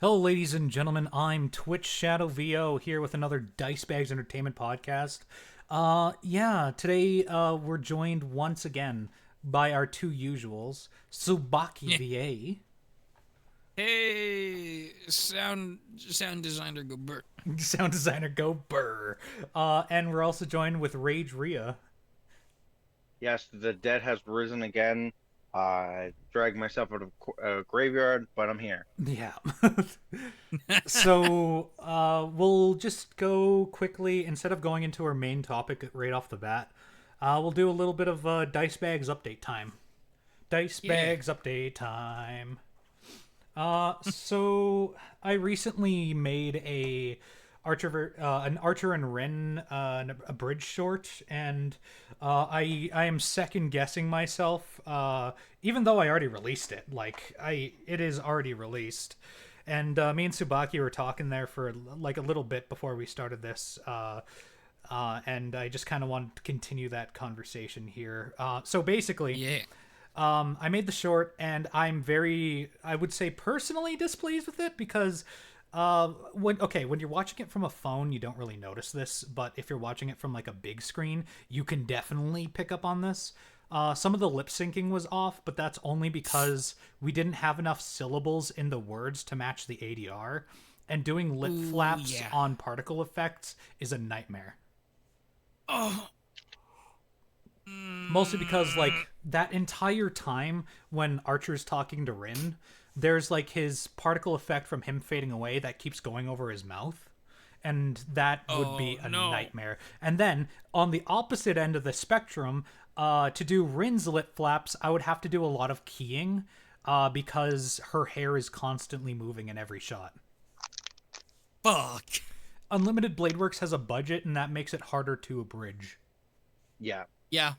Hello, ladies and gentlemen. I'm TwitchShadowVO here with another Dice Bags Entertainment podcast. Today we're joined once again by our two usuals, Subaki Yeah. VA, Hey, sound designer go Bert. sound designer Go Burr, and we're also joined with Ragerea. Yes, the dead has risen again. I dragged myself out of a graveyard, but I'm here. Yeah. We'll just go quickly instead of going into our main topic right off the bat. We'll do a little bit of Dice Bags update time. Dice Yeah. Bags update time. So I recently made an Archer and Ren a bridge short, and I am second guessing myself. Even though I already released it, it is already released, and me and Subaki were talking there for like a little bit before we started this. And I just kind of wanted to continue that conversation here. So basically, Yeah. I made the short, and I would say, personally displeased with it because when you're watching it from a phone, you don't really notice this, but if you're watching it from like a big screen, you can definitely pick up on this. Some of the lip syncing was off, but that's only because we didn't have enough syllables in the words to match the ADR, and doing lip Ooh, flaps yeah. on particle effects is a nightmare. Oh. Mostly because like that entire time when Archer's talking to Rin, there's like his particle effect from him fading away that keeps going over his mouth, and that would Oh be a no. nightmare. And then on the opposite end of the spectrum, to do Rin's lip flaps, I would have to do a lot of keying, because her hair is constantly moving in every shot. Fuck. Unlimited Bladeworks has a budget, and that makes it harder to abridge. Yeah. Yeah.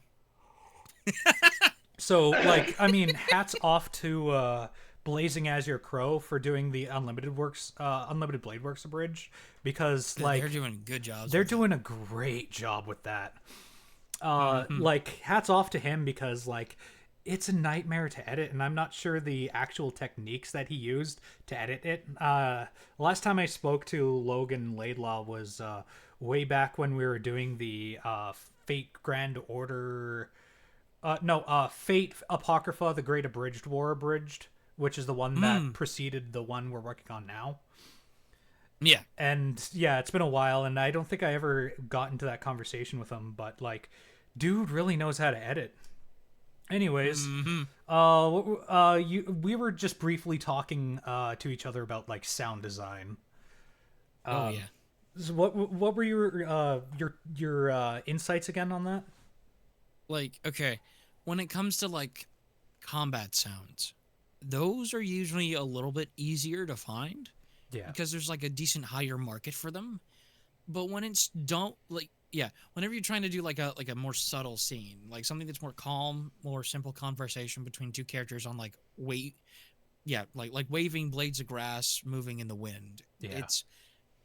So, like, I mean, hats off to Blazing As Your Crow for doing the Unlimited Blade Works abridged, because They're like doing good jobs. they're With doing a great job with that. Mm-hmm. Like, hats off to him because like it's a nightmare to edit, and I'm not sure the actual techniques that he used to edit it. Last time I spoke to Logan Laidlaw was way back when we were doing the Fate Grand Order no, Fate Apocrypha, the Great Abridged War Abridged, which is the one that Mm. preceded the one we're working on now. Yeah. And yeah, it's been a while, and I don't think I ever got into that conversation with him, but like, dude really knows how to edit. Anyways, Mm-hmm. we were just briefly talking to each other about like sound design. Oh yeah. So what were your insights again on that? Like, okay, when it comes to like combat sounds, those are usually a little bit easier to find Yeah. because there's like a decent higher market for them. But when it's don't like yeah, whenever you're trying to do like a more subtle scene, like something that's more calm, more simple conversation between two characters on like like waving blades of grass moving in the wind. Yeah. It's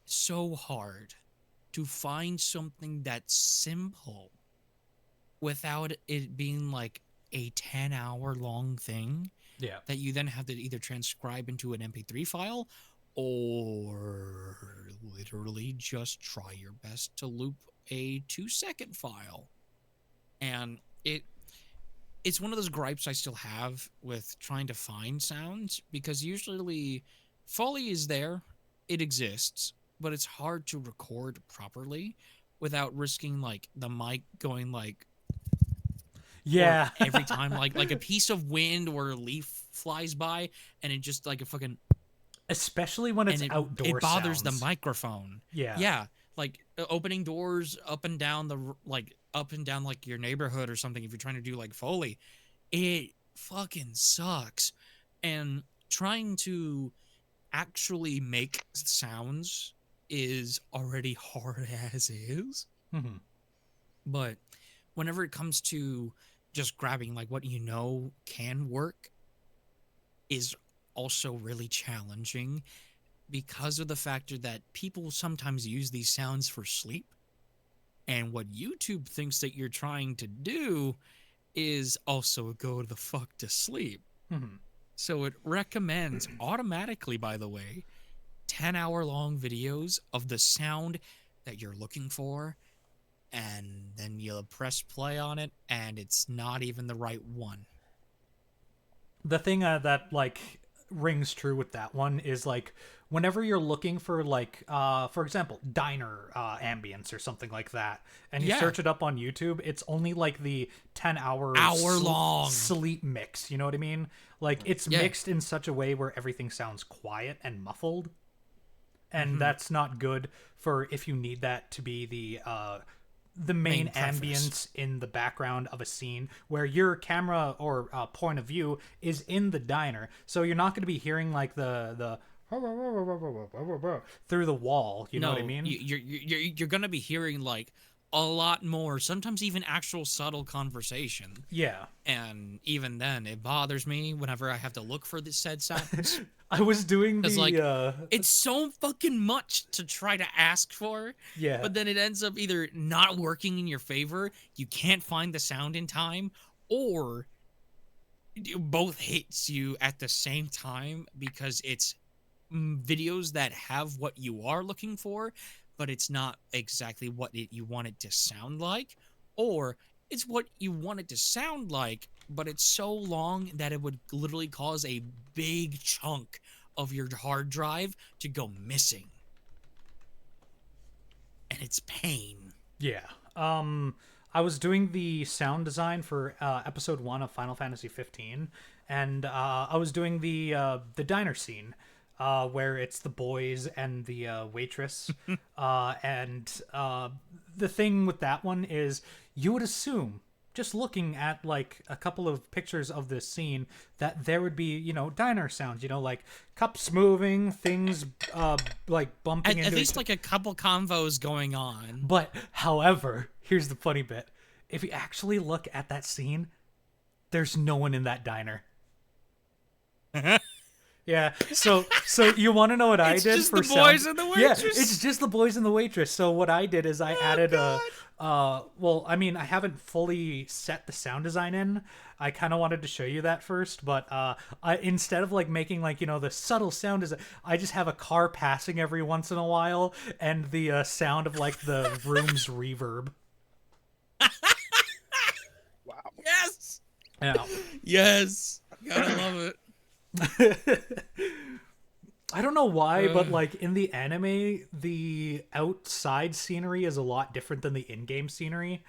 so hard to find something that's simple without it being like a 10-hour long thing Yeah. that you then have to either transcribe into an MP3 file or literally just try your best to loop a 2-second file. And it's one of those gripes I still have with trying to find sounds because usually Foley is there, it exists, but it's hard to record properly without risking like the mic going like or Yeah. every time like a piece of wind or a leaf flies by and it just like a fucking Especially when it's and outdoor it bothers the sounds. microphone. Yeah. Yeah, like opening doors up and down up and down like your neighborhood or something if you're trying to do like Foley. It fucking sucks. And trying to actually make sounds is already hard as is. Mm-hmm. But whenever it comes to just grabbing like what you know can work is also really challenging because of the factor that people sometimes use these sounds for sleep. And what YouTube thinks that you're trying to do is also go the fuck to sleep. Mm-hmm. So it recommends automatically, by the way, 10-hour-long videos of the sound that you're looking for, and then you'll press play on it, and it's not even the right one. The thing that like rings true with that one is like whenever you're looking for like for example diner ambience or something like that, and you Yeah. search it up on YouTube, it's only like the 10-hour Hour-long. sleep mix, you know what I mean? Like it's Yeah. mixed in such a way where everything sounds quiet and muffled, and that's not good for if you need that to be the main preface. ambience in the background of a scene where your camera or point of view is in the diner. So you're not going to be hearing like the through the wall. You know what I mean? You're gonna be hearing like a lot more, sometimes even actual subtle conversation. Yeah. And even then, it bothers me whenever I have to look for the said sounds. I was doing Because, the like, it's so fucking much to try to ask for. Yeah. But then it ends up either not working in your favor, you can't find the sound in time, or both hits you at the same time because it's videos that have what you are looking for, but it's not exactly what you want it to sound like, or it's what you want it to sound like, but it's so long that it would literally cause a big chunk of your hard drive to go missing. And it's pain. Yeah. I was doing the sound design for episode 1 of Final Fantasy 15, and I was doing the diner scene where it's the boys and the waitress. And the thing with that one is you would assume, just looking at like a couple of pictures of this scene, that there would be, you know, diner sounds, you know, like cups moving, things like bumping into At least each- like a couple convos going on. But however, here's the funny bit. If you actually look at that scene, there's no one in that diner. Yeah, so you want to know what I It's did just for the sound? boys and the Yeah, waitress? it's just the boys and the waitress. So what I did is I added well, I mean, I haven't fully set the sound design in. I kind of wanted to show you that first, but I instead of like making like, you know, the subtle sound is, I just have a car passing every once in a while and the sound of like the room's reverb. Wow. Yes! Yeah. Yes! Gotta love it. I don't know why, but like in the anime, the outside scenery is a lot different than the in-game scenery.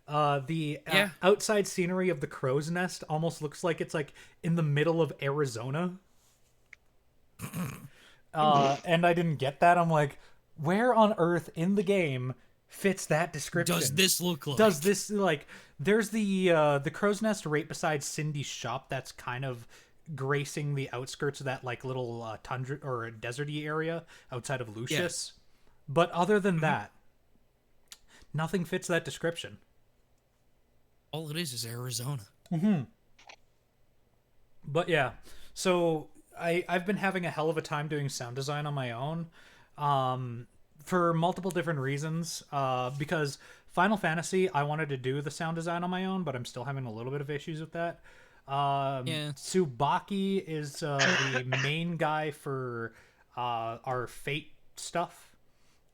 The outside scenery of the crow's nest almost looks like it's like in the middle of Arizona. And I didn't get that. I'm like, where on earth in the game fits that description? Does this look like? Does this like? There's the crow's nest right beside Cindy's shop. That's kind of gracing the outskirts of that like little tundra or deserty area outside of Lucius. But other than that, nothing fits that description. All it is Arizona. But yeah, so I've been having a hell of a time doing sound design on my own, for multiple different reasons. Because Final Fantasy, I wanted to do the sound design on my own, but I'm still having a little bit of issues with that. Tsubaki is the main guy for our Fate stuff,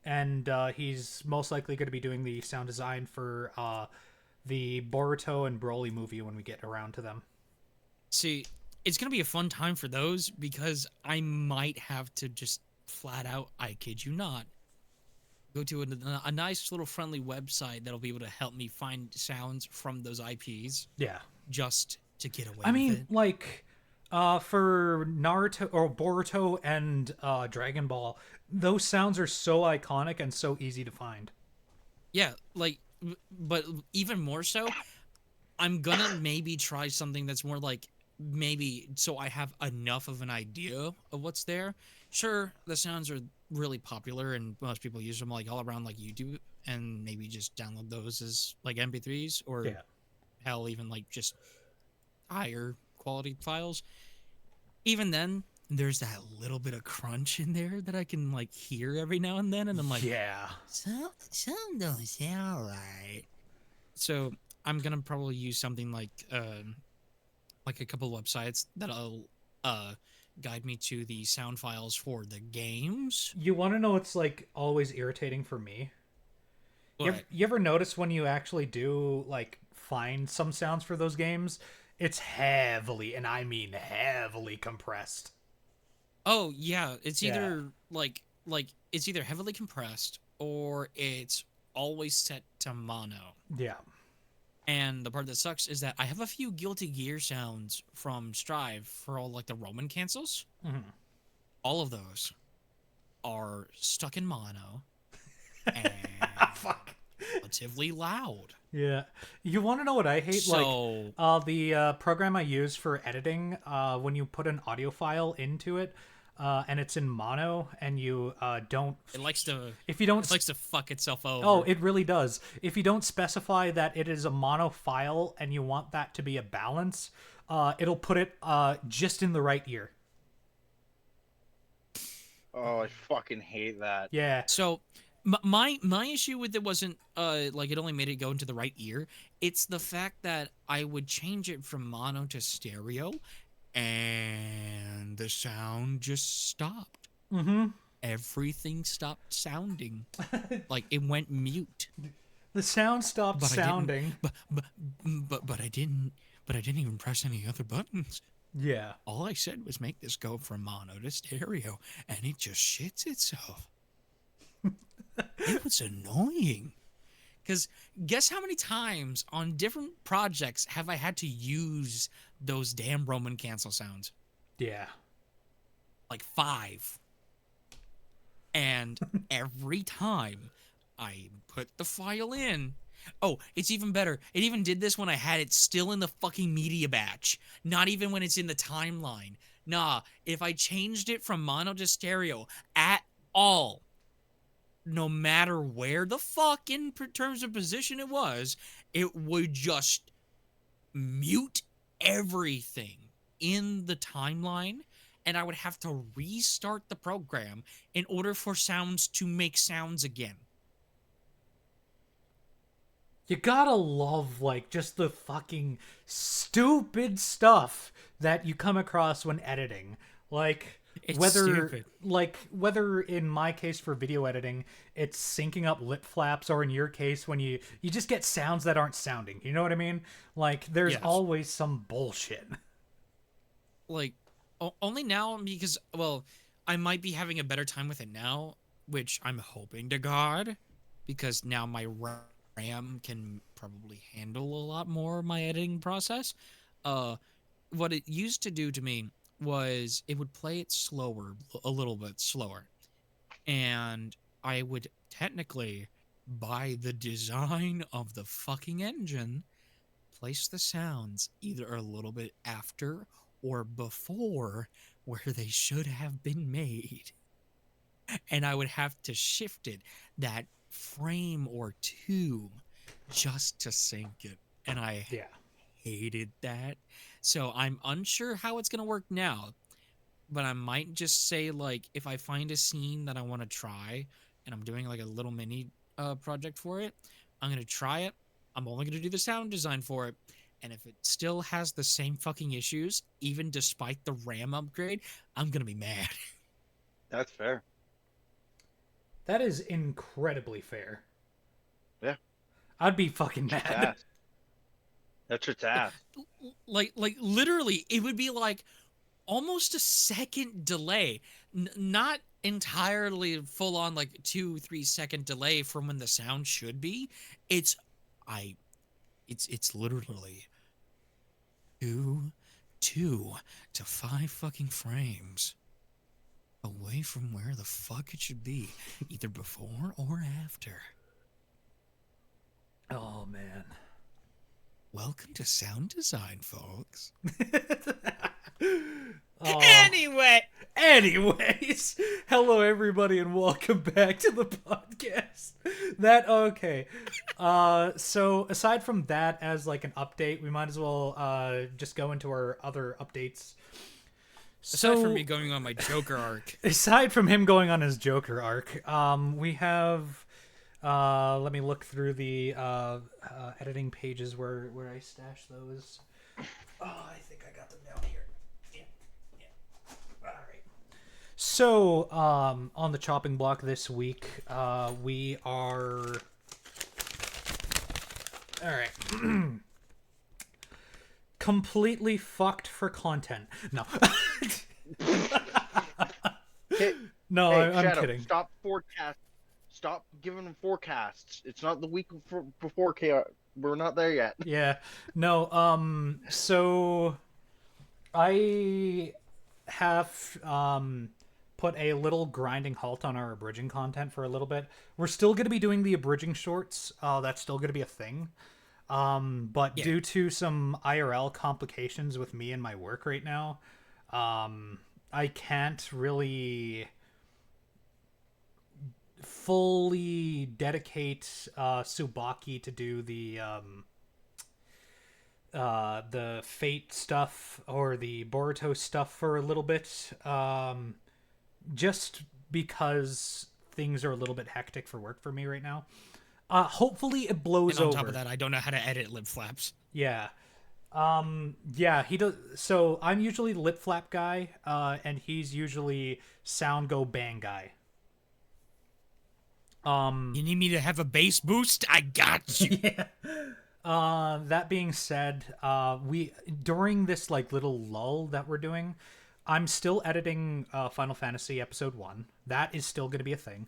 and he's most likely going to be doing the sound design for the Boruto and Broly movie when we get around to them. See, it's gonna be a fun time for those because I might have to just flat out, I kid you not, go to a nice little friendly website that'll be able to help me find sounds from those IPs. Yeah. Just to get away I with mean, it. like, for Naruto or Boruto and Dragon Ball, those sounds are so iconic and so easy to find. Yeah, like, but even more so, I'm gonna maybe try something that's more like, maybe so I have enough of an idea of what's there. Sure, the sounds are really popular and most people use them like all around like YouTube, and maybe just download those as like MP3s or Yeah. hell, even like just higher quality files. Even then, there's that little bit of crunch in there that I can like hear every now and then, and I'm like, Yeah. some don't sound right. So I'm gonna probably use something like a couple websites that'll guide me to the sound files for the games. You want to know what's like always irritating for me? But You ever notice when you actually do like find some sounds for those games, it's heavily, and I mean heavily compressed. oh yeah, it's Yeah. either like it's either heavily compressed or it's always set to mono. Yeah. And the part that sucks is that I have a few Guilty Gear sounds from Strive for all like the Roman cancels. Mhm. All of those are stuck in mono and Fuck. relatively loud. Yeah. You want to know what I hate? So The program I use for editing, when you put an audio file into it, and it's in mono, and you don't, it likes to if you don't, it likes to fuck itself over. oh, it really does. If you don't specify that it is a mono file and you want that to be a balance, it'll put it just in the right ear. Oh, I fucking hate that. Yeah. So my issue with it wasn't like it only made it go into the right ear. It's the fact that I would change it from mono to stereo and the sound just stopped. Mm-hmm. Everything stopped sounding. Like it went mute. The sound stopped But sounding. I didn't even press any other buttons. Yeah. All I said was make this go from mono to stereo, and it just shits itself. It was annoying. Because guess how many times on different projects have I had to use those damn Roman cancel sounds? Yeah. Like 5. And every time I put the file in. Oh, it's even better. It even did this when I had it still in the fucking media batch. Not even when it's in the timeline. Nah, if I changed it from mono to stereo at all, no matter where the fuck in terms of position it was, it would just mute everything in the timeline, and I would have to restart the program in order for sounds to make sounds again. You gotta love, like, just the fucking stupid stuff that you come across when editing. Like, It's whether, stupid. whether in my case for video editing, it's syncing up lip flaps, or in your case when you just get sounds that aren't sounding. You know what I mean? Like, there's Yes. always some bullshit. Like, only now because, well, I might be having a better time with it now, which I'm hoping to God, because now my RAM can probably handle a lot more of my editing process. What it used to do to me was it would play it slower, a little bit slower, and I would technically, by the design of the fucking engine, place the sounds either a little bit after or before where they should have been made. And I would have to shift it that frame or two just to sync it. And I Yeah. hated that. So I'm unsure how it's going to work now. But I might just say, like, if I find a scene that I want to try and I'm doing like a little mini project for it, I'm going to try it. I'm only going to do the sound design for it. And if it still has the same fucking issues, even despite the RAM upgrade, I'm going to be mad. That's fair. That is incredibly fair. Yeah. I'd be fucking Just mad. ask. That's just ask. Like literally, it would be like almost a second delay. Not entirely full on like 2-3 second delay from when the sound should be. It's literally 2 to 5 fucking frames away from where the fuck it should be, either before or after. Oh, man. Welcome to sound design, folks. Oh. Anyways, hello everybody and welcome back to the podcast. So aside from that, as like an update, we might as well just go into our other updates. aside from me going on my Joker arc, Aside from him going on his Joker arc, we have let me look through the editing pages where I stashed those. Oh, I think I got them down here. Yeah. So, on the chopping block this week, we are... Alright. Completely fucked for content. No. Hey, No, hey, I'm Shadow, kidding. stop forecast. Stop giving them forecasts. It's not the week before chaos. We're not there yet. Yeah. No, so I have put a little grinding halt on our abridging content for a little bit. We're still going to be doing the abridging shorts. That's still going to be a thing. But Yeah. due to some IRL complications with me and my work right now, I can't really fully dedicate Subaki to do the Fate stuff or the Boruto stuff for a little bit, just because things are a little bit hectic for work for me right now. Hopefully it blows And on over. top of that, I don't know how to edit lip flaps. Yeah. Yeah, he does. So I'm usually the lip flap guy, and he's usually sound go bang guy. You need me to have a bass boost? I got you. Yeah. That being said, we during this like little lull that we're doing, I'm still editing Final Fantasy Episode 1. That is still going to be a thing.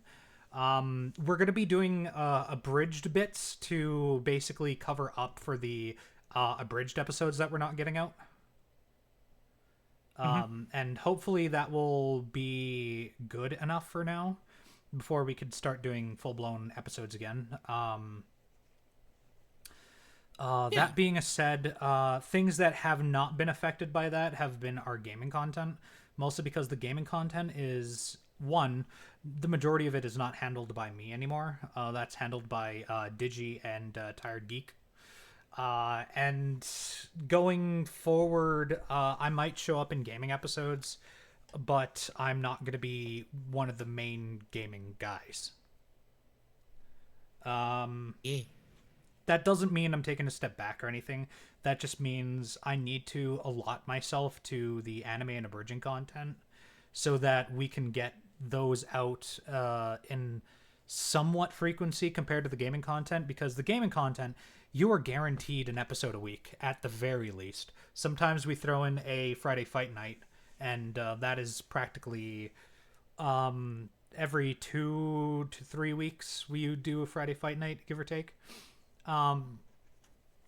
We're going to be doing abridged bits to basically cover up for the abridged episodes that we're not getting out. And hopefully that will be good enough for now before we could start doing full-blown episodes again. That being said, things that have not been affected by that have been our gaming content, mostly because the gaming content is, one, the majority of it is not handled by me anymore. That's handled by Digi and Tired Geek. And going forward, I might show up in gaming episodes, but I'm not going to be one of the main gaming guys. Yeah. That doesn't mean I'm taking a step back or anything. That just means I need to allot myself to the anime and abridging content so that we can get those out in somewhat frequency compared to the gaming content, because the gaming content, you are guaranteed an episode a week at the very least. Sometimes we throw in a Friday Fight Night, and that is practically every 2 to 3 weeks we do a Friday Fight Night, give or take. Hell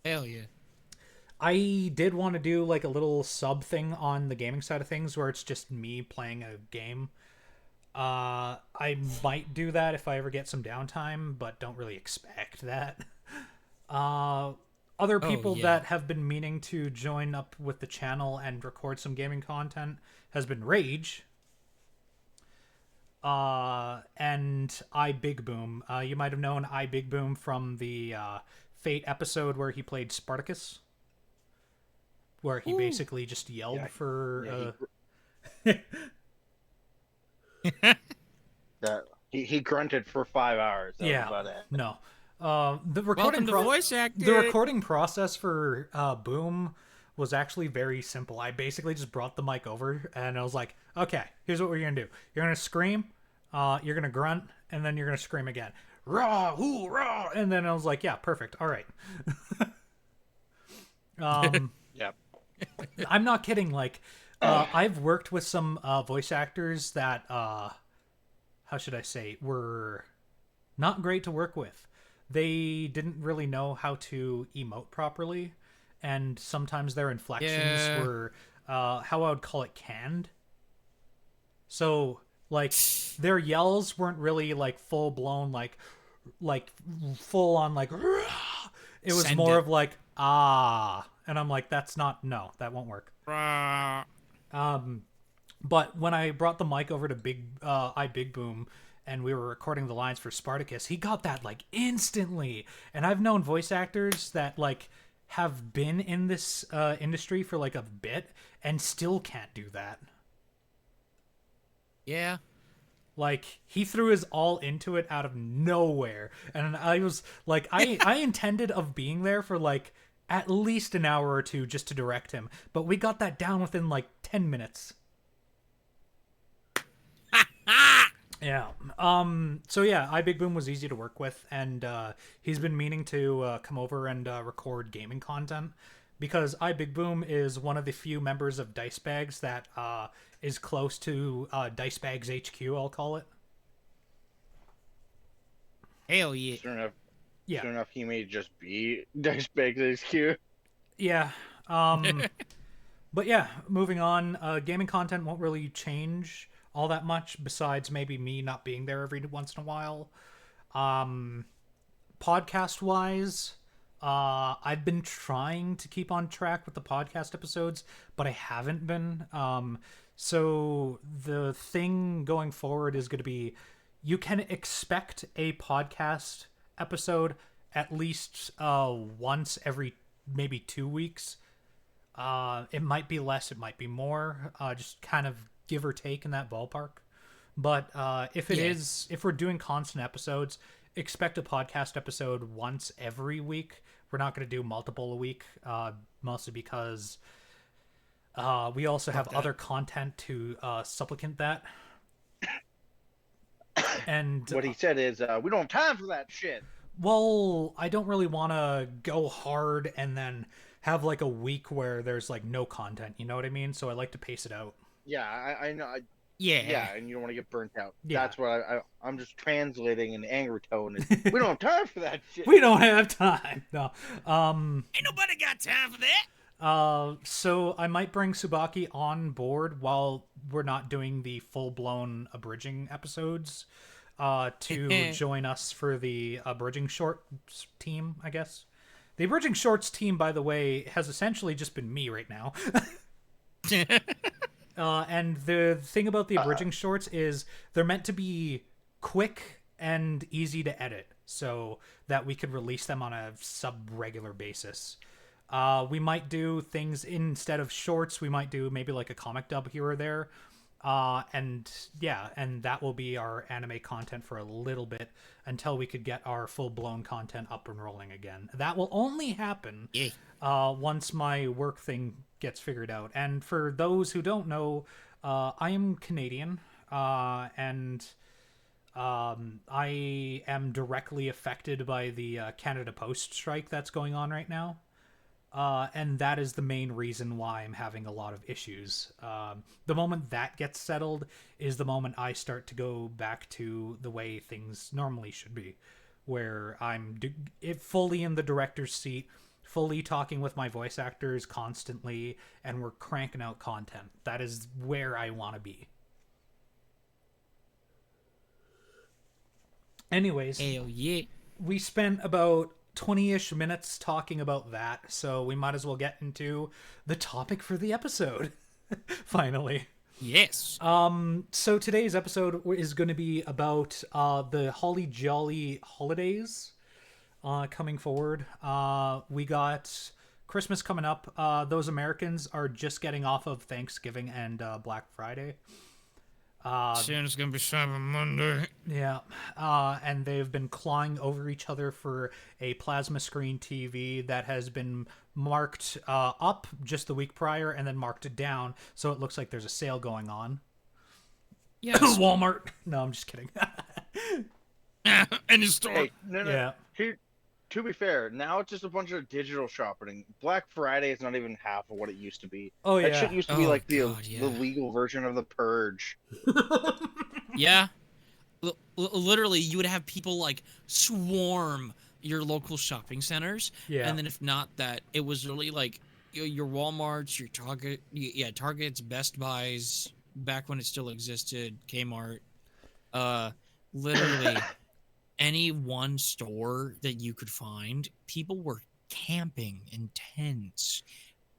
yeah. I did want to do like a little sub thing on the gaming side of things where it's just me playing a game. I might do that if I ever get some downtime, but don't really expect that. Other people that have been meaning to join up with the channel and record some gaming content has been Rage. And I Big Boom. You might have known I Big Boom from the Fate episode where he played Spartacus, where he basically just yelled for. He grunted for 5 hours. That was about it. No. The recording Welcome to voice acting. The recording process for Boom was actually very simple. I basically just brought the mic over and I was like, okay, here's what we're gonna do. You're gonna scream, you're gonna grunt, and then you're gonna scream again. Rah, hoo, rah, and then I was like, yeah, perfect. All right. Yep. I'm not kidding. Like, I've worked with some voice actors that, how should I say, were not great to work with. They didn't really know how to emote properly, and sometimes their inflections were, how I would call it, canned. So, like, their yells weren't really, like, full-blown, like full-on, like, "Rah!" It was more of, like, ah. And I'm like, that's not, no, that won't work. But when I brought the mic over to Big Boom, and we were recording the lines for Spartacus, he got that, like, instantly. And I've known voice actors that, like, have been in this industry for, like, a bit and still can't do that. Yeah. Like, he threw his all into it out of nowhere. And I was, like, I intended of being there for, like, at least an hour or two just to direct him. But we got that down within, like, 10 minutes. Yeah. So yeah, iBigBoom was easy to work with, and he's been meaning to come over and record gaming content because iBigBoom is one of the few members of Dice Bags that is close to Dice Bags HQ. I'll call it. Hell yeah. Soon enough, Yeah. soon enough, he may just be Dice Bags HQ. Yeah. But yeah, moving on. Gaming content won't really change all that much, besides maybe me not being there every once in a while. Podcast wise, I've been trying to keep on track with the podcast episodes, but I haven't been. So the thing going forward is going to be you can expect a podcast episode at least once every maybe 2 weeks. It might be less, it might be more, just kind of give or take in that ballpark. But if it Yeah. is, if we're doing constant episodes, expect a podcast episode once every week. We're not going to do multiple a week, mostly because we also have that. other content to supplement that. And What he said is, we don't have time for that shit. well, I don't really want to go hard and then have like a week where there's like no content. You know what I mean? So I like to pace it out. Yeah, I know. Yeah. Yeah, and you don't want to get burnt out. Yeah. That's what I'm just translating an angry tone. Is, we don't have time for that shit. We don't have time. No. Ain't nobody got time for that. So I might bring Subaki on board while we're not doing the full-blown abridging episodes to join us for the abridging shorts team, I guess. The abridging shorts team, by the way, has essentially just been me right now. And the thing about the abridging shorts is they're meant to be quick and easy to edit so that we could release them on a sub-regular basis. We might do things instead of shorts. We might do maybe like a comic dub here or there. And yeah, and that will be our anime content for a little bit until we could get our full-blown content up and rolling again. That will only happen Yeah. once my work thing gets figured out. And for those who don't know, I am Canadian, and I am directly affected by the Canada Post strike that's going on right now. And that is the main reason why I'm having a lot of issues. The moment that gets settled is the moment I start to go back to the way things normally should be, where I'm fully in the director's seat, fully talking with my voice actors constantly, and we're cranking out content. That is where I want to be. Anyways, Hell yeah. we spent about 20-ish minutes talking about that, so we might as well get into the topic for the episode. Finally. Yes. So today's episode is going to be about the Holly Jolly holidays coming forward. We got Christmas coming up. Those Americans are just getting off of Thanksgiving and Black Friday. Soon it's gonna be Cyber Monday. Yeah, and they've been clawing over each other for a plasma screen TV that has been marked up just the week prior and then marked down, so it looks like there's a sale going on. Yes. Walmart. No, I'm just kidding. In the store. Hey, no. Yeah. Here, to be fair, now it's just a bunch of digital shopping. Black Friday is not even half of what it used to be. Oh, That yeah. shit used to be Oh, like the God, yeah. the legal version of the Purge. Yeah. Literally, you would have people like swarm your local shopping centers. Yeah. And then if not that, it was really like your Walmarts, your Target, Targets, Best Buys, back when it still existed, Kmart. Literally, any one store that you could find, people were camping in tents,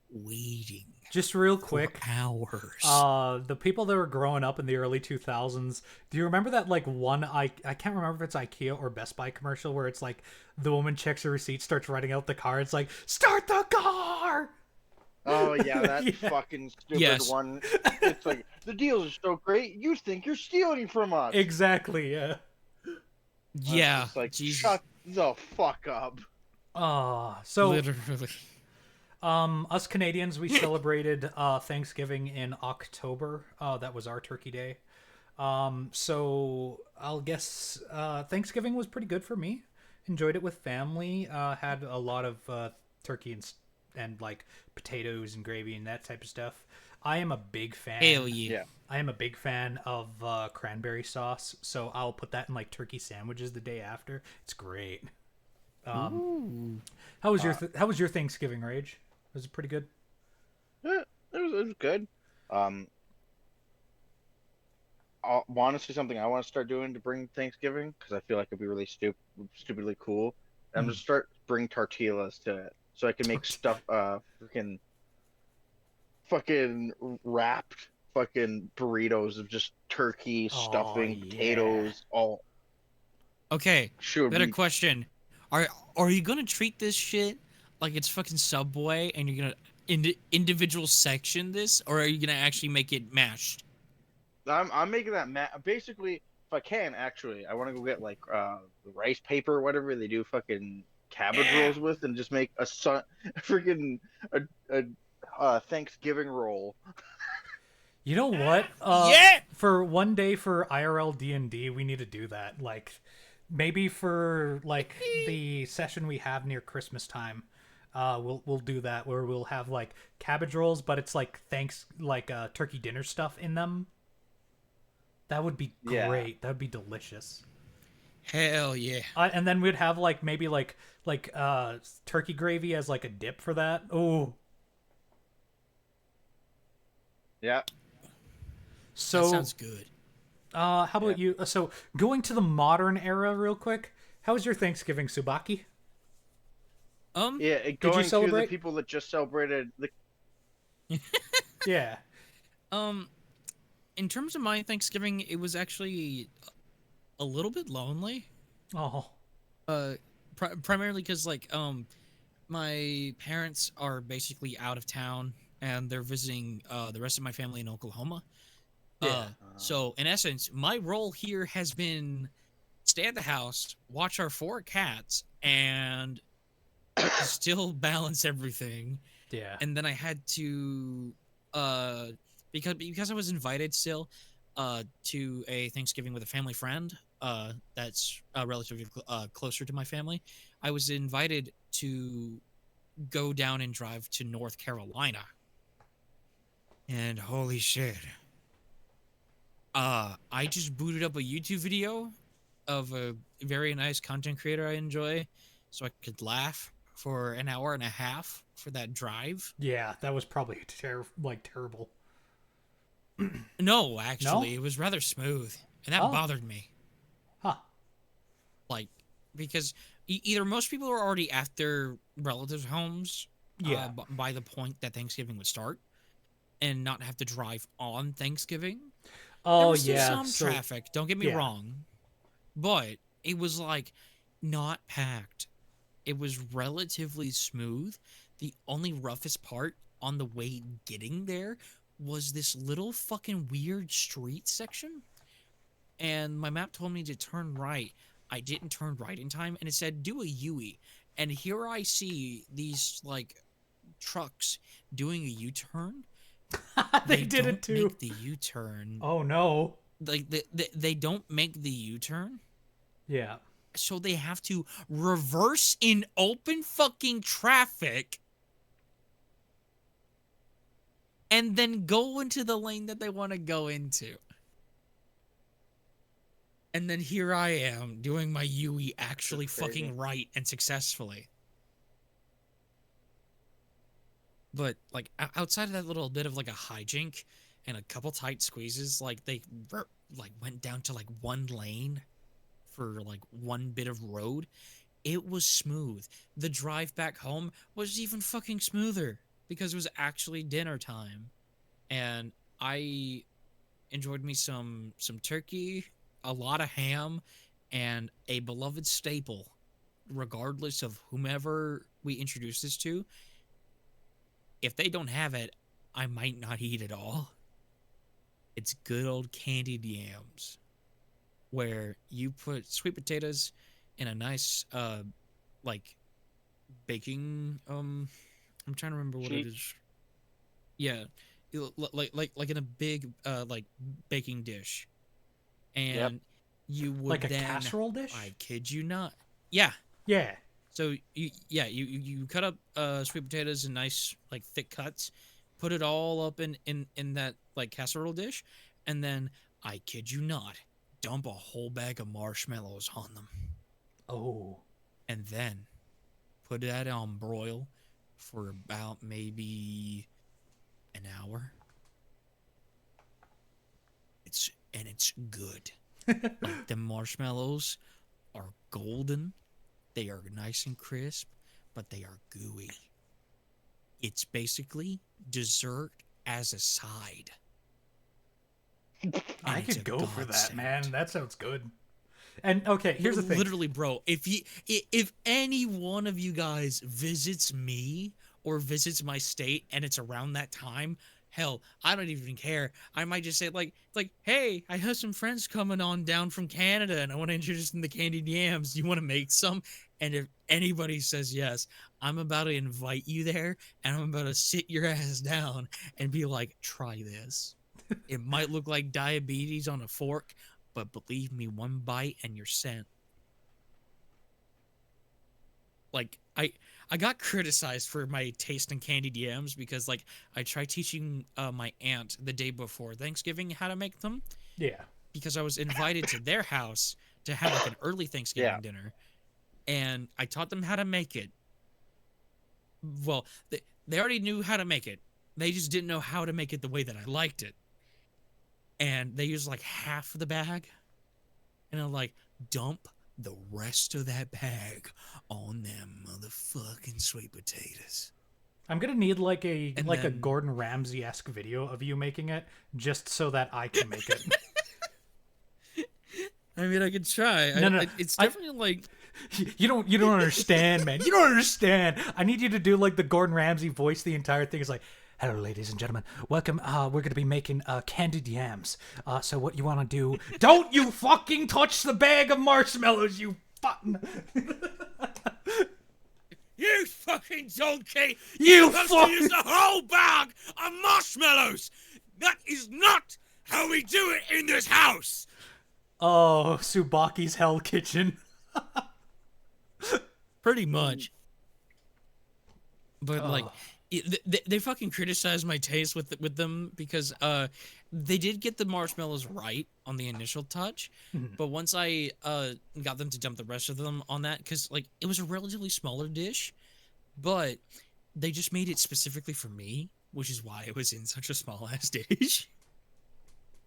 waiting Just real for quick. hours. The people that were growing up in the early 2000s, do you remember that like one I can't remember if it's IKEA or Best Buy commercial where it's like the woman checks her receipt, starts writing out the car, it's like, start the car. Oh yeah, that Yeah. fucking stupid Yes. one. It's like the deals are so great, you think you're stealing from us. Exactly, yeah. Yeah, It's like Jesus. shut the fuck up. So Literally. us Canadians, we celebrated Thanksgiving in October. That was our Turkey Day. So I'll guess Thanksgiving was pretty good for me. Enjoyed it with family. Had a lot of turkey and like potatoes and gravy and that type of stuff. I am a big Hell fan. yeah. Yeah. I am a big fan of cranberry sauce, so I'll put that in like turkey sandwiches the day after. It's great. Ooh. How was your Thanksgiving, Rage? Was it pretty good? It was good. Um, I want to see something I want to start doing to bring Thanksgiving because I feel like it'd be really stupidly cool. I'm Mm. gonna start bring tortillas to it so I can make Tort- stuff, freaking fucking wrapped fucking burritos of just turkey, Oh stuffing, yeah. potatoes, all Okay, should better be. question. Are are you gonna treat this shit like it's fucking Subway and you're gonna individual section this, or are you gonna actually make it mashed? I'm making that basically if I can actually I want to go get like rice paper or whatever they do fucking cabbage Yeah. rolls with and just make a freaking a, a Thanksgiving roll. You know what? Yeah. For one day for IRL D&D, we need to do that. Like, maybe for like the session we have near Christmas time, we'll do that where we'll have like cabbage rolls, but it's like turkey dinner stuff in them. That would be Yeah. great. That would be delicious. Hell yeah. And then we'd have like maybe turkey gravy as like a dip for that. Oh, Yeah. That so sounds good. how Yeah. about you? So going to the modern era real quick. How was your Thanksgiving, Subaki? Yeah, Did you going to the celebrate? people that just celebrated the Yeah. Um, in terms of my Thanksgiving, it was actually a little bit lonely. Oh. Uh, primarily because my parents are basically out of town and they're visiting the rest of my family in Oklahoma. Yeah. So in essence, my role here has been stay at the house, watch our four cats, and still balance everything. Yeah. And then I had to uh because I was invited still to a Thanksgiving with a family friend that's relatively closer to my family. I was invited to go down and drive to North Carolina. And holy shit. I just booted up a YouTube video of a very nice content creator I enjoy so I could laugh for an hour and a half for that drive. Yeah, that was probably terrible. No, No? actually, it was rather smooth, and that Oh. bothered me. Huh. Like, because either most people are already at their relatives' homes Yeah. by the point that Thanksgiving would start, and not have to drive on Thanksgiving. There Oh was still yeah. some So traffic, don't get me yeah. wrong, but it was like not packed. It was relatively smooth. The only roughest part on the way getting there was this little fucking weird street section. And my map told me to turn right. I didn't turn right in time, and it said do a U-E. And here I see these like trucks doing a U-turn. They They did it don't too. make the U-turn. Oh no. Like they don't make the U-turn. Yeah. So they have to reverse in open fucking traffic and then go into the lane that they want to go into. And then here I am doing my UE actually It's crazy. fucking right and successfully. But like outside of that little bit of like a hijink and a couple tight squeezes, like they like went down to like one lane for like one bit of road. It was smooth. The drive back home was even fucking smoother because it was actually dinner time. And I enjoyed me some turkey, a lot of ham, and a beloved staple, regardless of whomever we introduce this to. If they don't have it, I might not eat it all. It's good old candied yams, where you put sweet potatoes in a nice like baking I'm trying to remember what it Sheet. is. Yeah, like in a big like baking dish, and you would Like a then, casserole dish? I kid you not, yeah. Yeah. So you cut up sweet potatoes in nice like thick cuts, put it all up in that like casserole dish, and then I kid you not, dump a whole bag of marshmallows on them, Oh. and then put that on broil for about maybe an hour. It's good. Like the marshmallows are golden. They are nice and crisp, but they are gooey. It's basically dessert as a side. I It's could a go for that, godsend. man. That sounds good. And okay, here's the thing. Literally, bro, if any one of you guys visits me or visits my state and it's around that time, hell, I don't even care. I might just say like, hey, I have some friends coming on down from Canada and I want to introduce them to candied yams. You want to make some? And if anybody says yes, I'm about to invite you there and I'm about to sit your ass down and be like, try this. It might look like diabetes on a fork, but believe me, one bite and you're sent. Like I got criticized for my taste in candied yams because like I tried teaching my aunt the day before Thanksgiving how to make them Yeah. because I was invited to their house to have like an early Thanksgiving Yeah. dinner, and I taught them how to make it. Well, they already knew how to make it. They just didn't know how to make it the way that I liked it. And they used like half of the bag, and I'm like, dump the rest of that bag on them motherfucking sweet potatoes. I'm gonna need like a And a then Gordon Ramsay-esque video of you making it, just so that I can make it. I mean, I could try. No. It's definitely like You don't understand, man. You don't understand. I need you to do like the Gordon Ramsay voice. The entire thing is like, "Hello, ladies and gentlemen. Welcome. We're gonna be making candied yams. So what you want to do? Don't you fucking touch the bag of marshmallows, you fucking. you fucking donkey. You Supposed to fucking. use the whole bag of marshmallows. That is not how we do it in this house. Oh, Subaki's Hell Kitchen. Pretty much. But like, Oh. they fucking criticized my taste with them because they did get the marshmallows right on the initial touch, but once I got them to dump the rest of them on that, because like it was a relatively smaller dish, but they just made it specifically for me, which is why it was in such a small ass dish.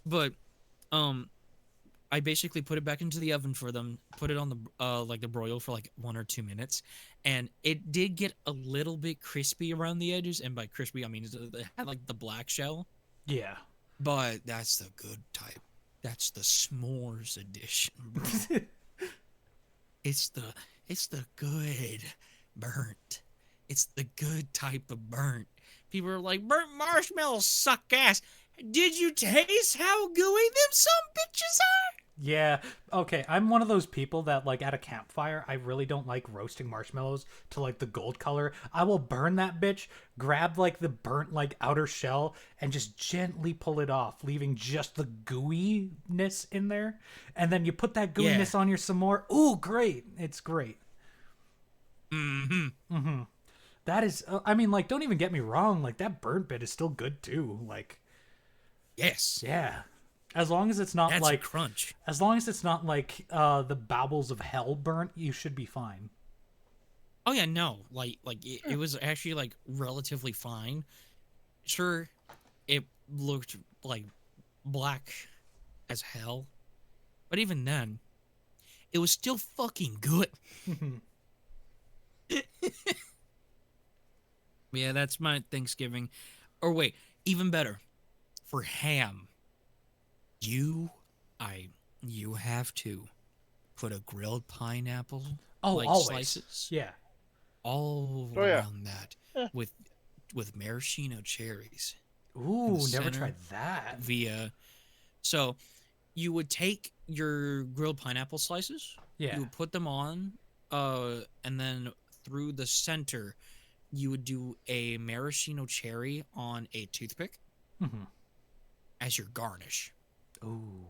But I basically put it back into the oven for them, put it on the like the broil for like 1 or 2 minutes, and it did get a little bit crispy around the edges, and by crispy I mean it had like the black shell, Yeah. but that's the good type. That's the s'mores edition, bro. It's the good burnt. It's the good type of burnt. People are like, burnt marshmallows suck ass. Did you taste how gooey them some bitches are? Yeah. Okay. I'm one of those people that, like, at a campfire, I really don't like roasting marshmallows to, like, the gold color. I will burn that bitch, grab, like, the burnt, like, outer shell, and just gently pull it off, leaving just the gooiness in there. And then you put that gooiness on your some more. Ooh, great. It's great. Mm-hmm. That is, I mean, like, don't even get me wrong. Like, that burnt bit is still good, too. Like, Yes. yeah. As long as it's not That's like a crunch. As long as it's not like the bowels of hell burnt, you should be fine. Oh yeah, no. Like it was actually like relatively fine. Sure, it looked like black as hell. But even then, it was still fucking good. Yeah, that's my Thanksgiving. Or wait, even better. For ham, you have to put a grilled pineapple like Always. slices Yeah. all Oh, yeah. around that with maraschino cherries. Ooh, the never center tried that. So you would take your grilled pineapple slices, Yeah. you would put them on, and then through the center, you would do a maraschino cherry on a toothpick Mm-hmm. as your garnish. Ooh.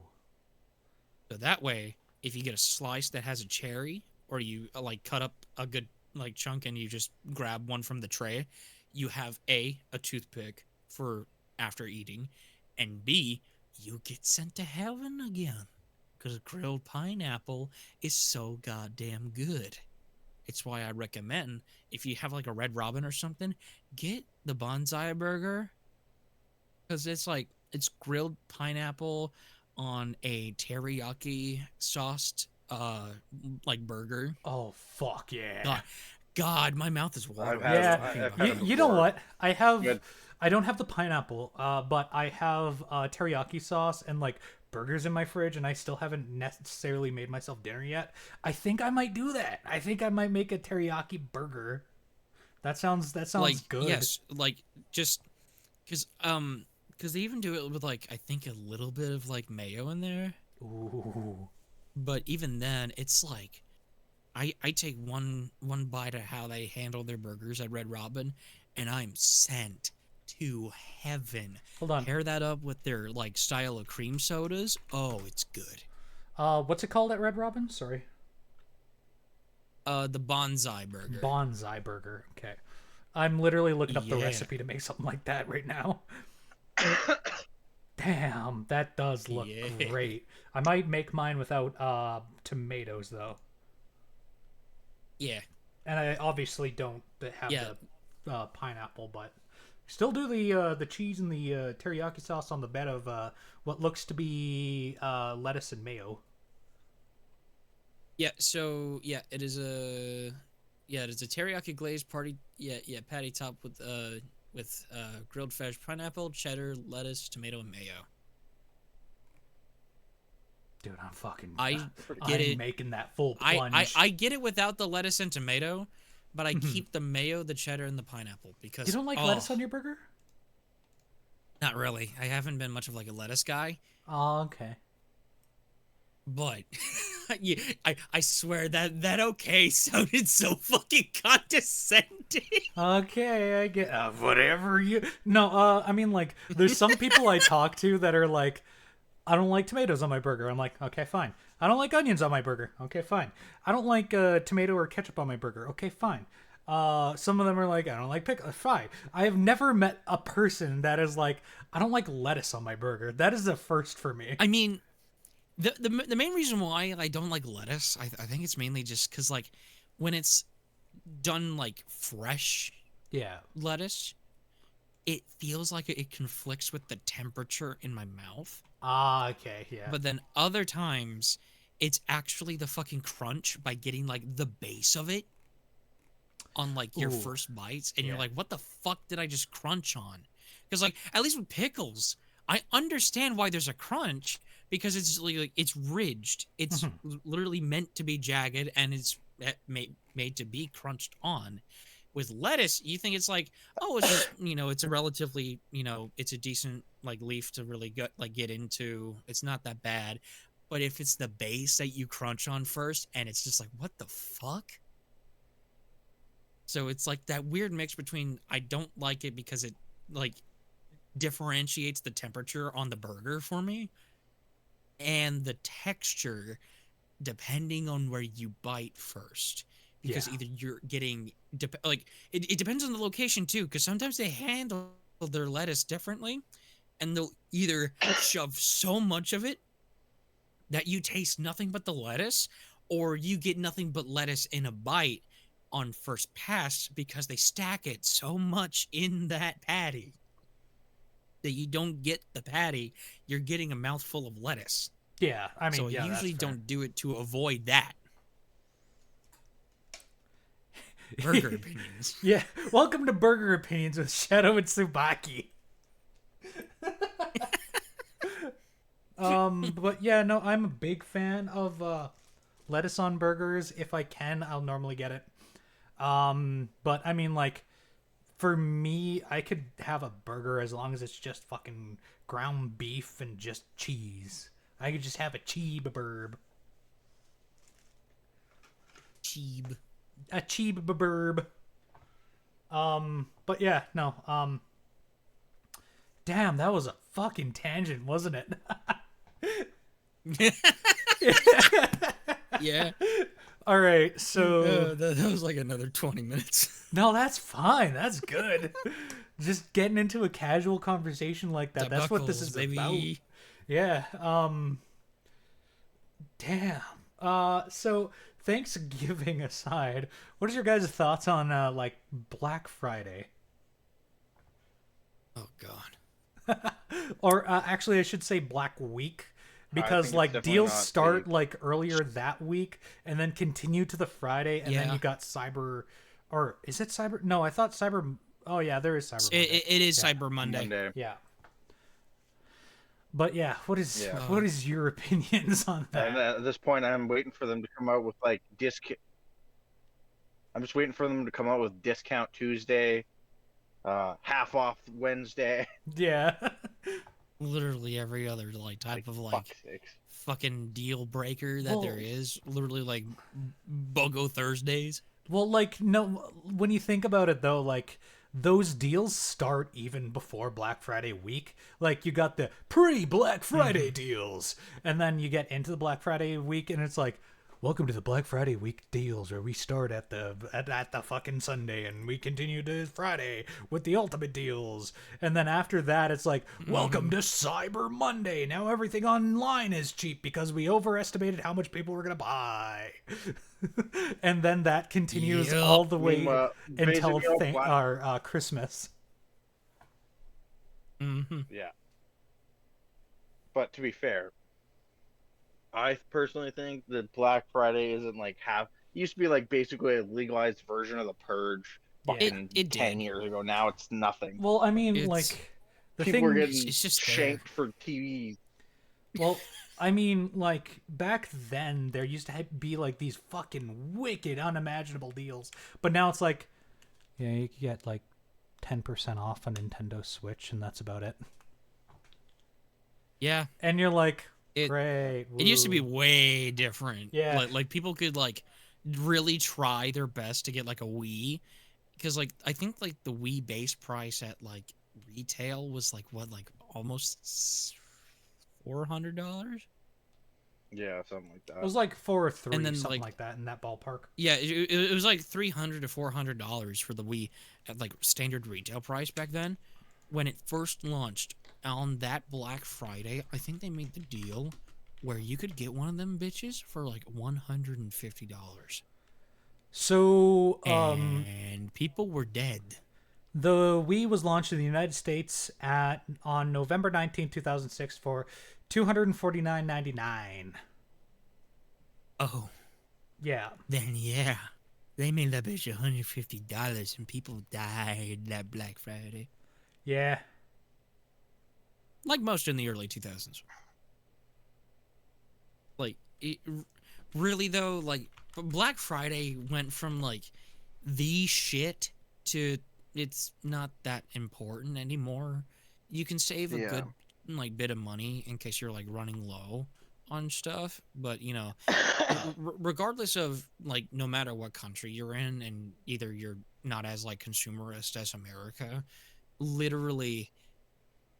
So that way, if you get a slice that has a cherry, or you like cut up a good like chunk and you just grab one from the tray, you have a toothpick for after eating, and B, you get sent to heaven again because grilled pineapple is so goddamn good. It's why I recommend if you have like a Red Robin or something, get the bonsai burger because it's grilled pineapple on a teriyaki sauced like burger. Oh fuck yeah. God, God, my mouth is watering. Yeah, I've had it you know before. what? Good. I don't have the pineapple, but I have teriyaki sauce and like burgers in my fridge, and I still haven't necessarily made myself dinner yet. I think I might do that. I think I might make a teriyaki burger. That sounds Like good. yes, like just because they even do it with like I think a little bit of like mayo in there. Ooh. But even then, it's like I take one bite of how they handle their burgers at Red Robin, and I'm sent to heaven. Hold on. Pair that up with their like style of cream sodas. Oh, it's good. What's it called at Red Robin? Sorry. The bonsai burger. Bonsai burger. Okay. I'm literally looking up the Yeah. recipe to make something like that right now. Damn, that does look Yeah. great. I might make mine without tomatoes though. Yeah. And I obviously don't have Yeah. the pineapple, but still do the cheese and the teriyaki sauce on the bed of what looks to be lettuce and mayo. Yeah, so it is a teriyaki glazed patty topped with grilled fresh pineapple, cheddar, lettuce, tomato, and mayo. Dude, I'm fucking I I'm get it. making that full plunge. I get it without the lettuce and tomato, but I keep the mayo, the cheddar, and the pineapple because You don't like lettuce on your burger? Not really. I haven't been much of like a lettuce guy, Oh, okay. but yeah, I swear that okay sounded so fucking condescending. Okay, I get whatever you. No, I mean like there's some people I talk to that are like, I don't like tomatoes on my burger. I'm like, okay, fine. I don't like onions on my burger. Okay, fine. I don't like tomato or ketchup on my burger. Okay, fine. Some of them are like, I don't like pickle. Fine. I have never met a person that is like, I don't like lettuce on my burger. That is a first for me. I mean, the main reason why I don't like lettuce, I think it's mainly just because like when it's done like fresh Yeah. lettuce, it feels like it conflicts with the temperature in my mouth. Ah, okay, yeah. But then other times, it's actually the fucking crunch by getting like the base of it on like your Ooh, first bites, and you're yeah. like, what the fuck did I just crunch on? Because like at least with pickles, I understand why there's a crunch because it's like it's ridged. It's literally meant to be jagged, and it's made to be crunched on. With lettuce, you think it's like, oh, it's just, it's a relatively, it's a decent like leaf to really get into. It's not that bad. But if it's the base that you crunch on first, and it's just like, what the fuck? So it's like that weird mix between I don't like it because it like differentiates the temperature on the burger for me, and the texture depending on where you bite first. Because Yeah. either you're getting it depends on the location too, because sometimes they handle their lettuce differently, and they'll either shove so much of it that you taste nothing but the lettuce, or you get nothing but lettuce in a bite on first pass because they stack it so much in that patty that you don't get the patty, you're getting a mouthful of lettuce. Yeah, I mean, So yeah, I usually that's fair. don't do it to avoid that. Burger opinions. Yeah, welcome to Burger Opinions with Shadow and Tsubaki. But yeah, no, I'm a big fan of lettuce on burgers. If I can, I'll normally get it. But I mean, like, for me, I could have a burger as long as it's just fucking ground beef and just cheese. I could just have a cheeseburger. Cheeb. A cheeseburger. But yeah, no, damn, that was a fucking tangent, wasn't it? Yeah. All right, so That was like another 20 minutes. no, that's fine. That's good. Just getting into a casual conversation like that. That's what this Buckles, is about. baby. Yeah. Damn. So Thanksgiving aside, what is your guys' thoughts on like Black Friday? Oh God. Or actually I should say Black Week I because think it's like definitely deals not start peak. like earlier that week and then continue to the Friday and then Yeah. you got Cyber or is it Cyber? No, I thought Cyber. Oh yeah, there is Cyber Monday. It is Yeah. Cyber Monday. Monday. Yeah. But yeah, Yeah. what is your opinions on that? And at this point, I'm waiting for them to come out with like I'm just waiting for them to come out with Discount Tuesday, half off Wednesday. Yeah. Literally every other like type of like Fuck's sakes. fucking deal breaker that there Well- is. Literally like BOGO Thursdays. Well, like no, when you think about it though, like those deals start even before Black Friday week. Like you got the pre-Black Friday deals, and then you get into the Black Friday week, and it's like, welcome to the Black Friday week deals, where we start at the fucking Sunday and we continue to Friday with the ultimate deals, and then after that, it's like, welcome to Cyber Monday. Now everything online is cheap because we overestimated how much people were gonna buy. And then that continues Yep. all the way Meanwhile, until basically, Christmas. Mm-hmm. Yeah. But to be fair, I personally think that Black Friday isn't like half. It used to be like basically a legalized version of the Purge. Yeah. Fucking It 10 did. years ago. Now it's nothing. Well, I mean, It's- like the People thing. were getting It's just shanked for TVs. Well, I mean, like back then, there used to be like these fucking wicked, unimaginable deals, but now it's like, yeah, you can get like 10% off a Nintendo Switch, and that's about it. Yeah. And you're like, It- great. It used to be woo. way different. Yeah. Like people could like really try their best to get like a Wii, because like I think like the Wii base price at like retail was like what, like almost $400. Yeah, something like that. It was like 4 or 3, And then, something like- like that in that ballpark. Yeah, it was like $300 to $400 for the Wii at like standard retail price back then. When it first launched on that Black Friday, I think they made the deal where you could get one of them bitches for like $150. So, And people were dead. the Wii was launched in the United States on November 19, 2006 for $249.99. Oh, Yeah. then yeah. They made that bitch $150 and people died that Black Friday. Yeah. Like most in the early 2000s. Like, really though, like, Black Friday went from, like, the shit to it's not that important anymore. You can save a good, like, bit of money in case you're, like, running low on stuff. But, you know, regardless of, like, no matter what country you're in, and either you're not as, like, consumerist as America, literally,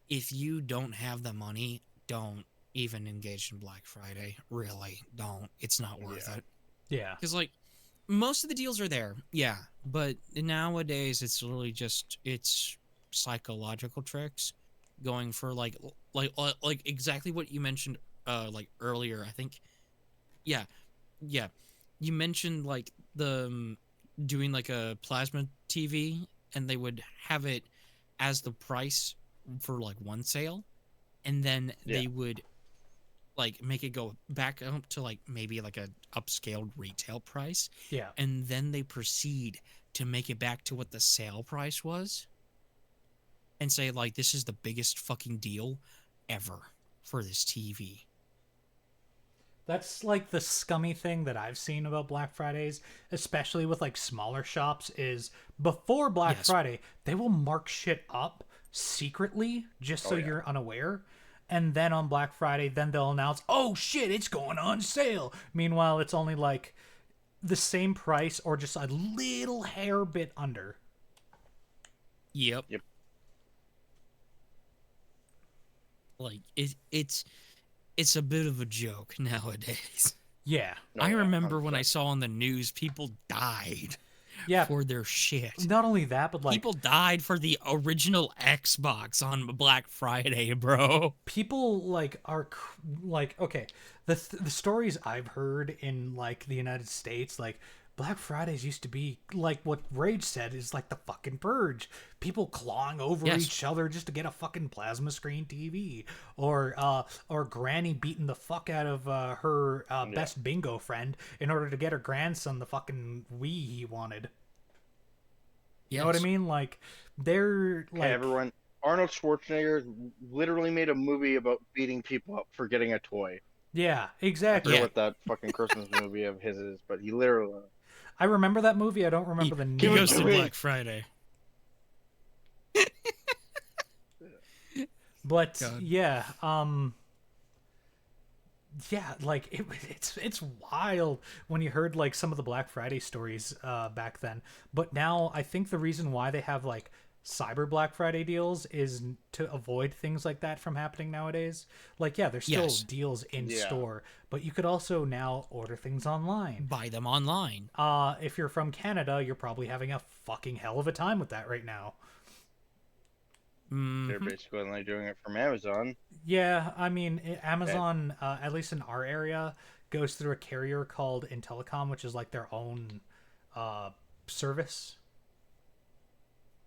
if you don't have the money, don't even engage in Black Friday. Really, don't. It's not worth it. Yeah. Because, like, most of the deals are there, yeah. But nowadays, it's really just, it's psychological tricks going for, like exactly what you mentioned, like, earlier, I think. Yeah. You mentioned, like, the, doing, like, a plasma TV, and they would have it as the price for like one sale, and then they would like make it go back up to like maybe like a upscaled retail price, Yeah. and then they proceed to make it back to what the sale price was and say like, this is the biggest fucking deal ever for this TV. That's like the scummy thing that I've seen about Black Fridays, especially with like smaller shops, is before Black Yes. Friday, they will mark shit up secretly just so you're unaware. And then on Black Friday, then they'll announce, oh shit, it's going on sale. Meanwhile, it's only like the same price or just a little hair bit under. Yep. Yep. Like it's it's a bit of a joke nowadays. Yeah. No, I yeah, remember when 100%. I saw on the news people died Yeah. for their shit. Not only that, but like People died for the original Xbox on Black Friday, bro. people like are like, okay, the stories I've heard in like the United States, like Black Fridays used to be like what Rage said is like the fucking purge. People clawing over Yes. each other just to get a fucking plasma screen TV, or Granny beating the fuck out of her best bingo friend in order to get her grandson the fucking Wii he wanted. You know what I Yes. mean? Like they're Okay, like everyone. Arnold Schwarzenegger literally made a movie about beating people up for getting a toy. yeah, I exactly. forget what that fucking Christmas movie of his is, but he literally. I remember that movie. I don't remember the He name. goes to doing- Black Friday. But God. yeah, yeah, like it's wild when you heard like some of the Black Friday stories back then. But now I think the reason why they have like Cyber Black Friday deals is to avoid things like that from happening nowadays. Like, yeah, there's still Yes. deals in Yeah. store, but you could also now order things online. Buy them online. If you're from Canada, you're probably having a fucking hell of a time with that right now. They're basically only doing it from Amazon. Yeah, I mean, Amazon, at least in our area, goes through a carrier called Intellicom, which is like their own service.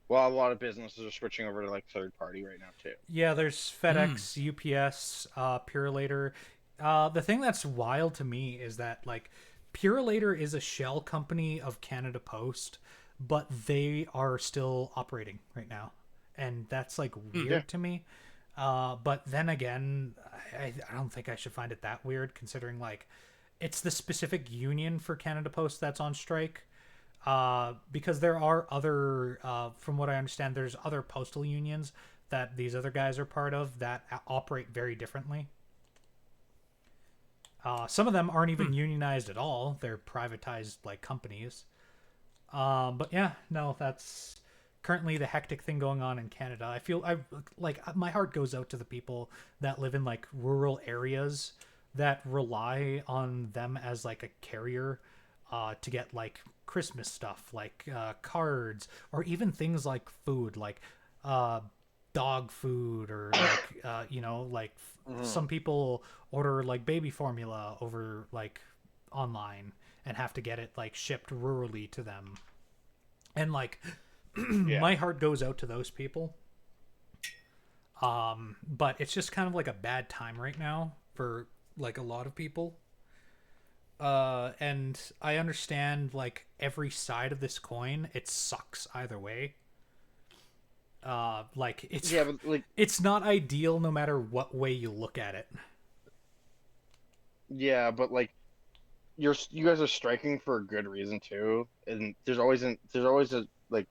Well, a lot of businesses are switching over to like third party right now too. Yeah, there's FedEx, UPS, Purelator. The thing that's wild to me is that like Purelator is a shell company of Canada Post, but they are still operating right now, and that's like weird Yeah. to me. But then again, I don't think I should find it that weird, considering like it's the specific union for Canada Post that's on strike. Because there are other, from what I understand, there's other postal unions that these other guys are part of that operate very differently. Some of them aren't even unionized at all; they're privatized like companies. But yeah, no, that's currently the hectic thing going on in Canada. I feel my heart goes out to the people that live in like rural areas that rely on them as like a carrier to get like Christmas stuff, like cards, or even things like food, like dog food, or like like some people order like baby formula over like online and have to get it like shipped rurally to them, and like Yeah. my heart goes out to those people. But it's just kind of like a bad time right now for like a lot of people. And I understand like every side of this coin. It sucks either way. Like it's Yeah, but like it's not ideal no matter what way you look at it. yeah, but like you guys are striking for a good reason too, and there's always a like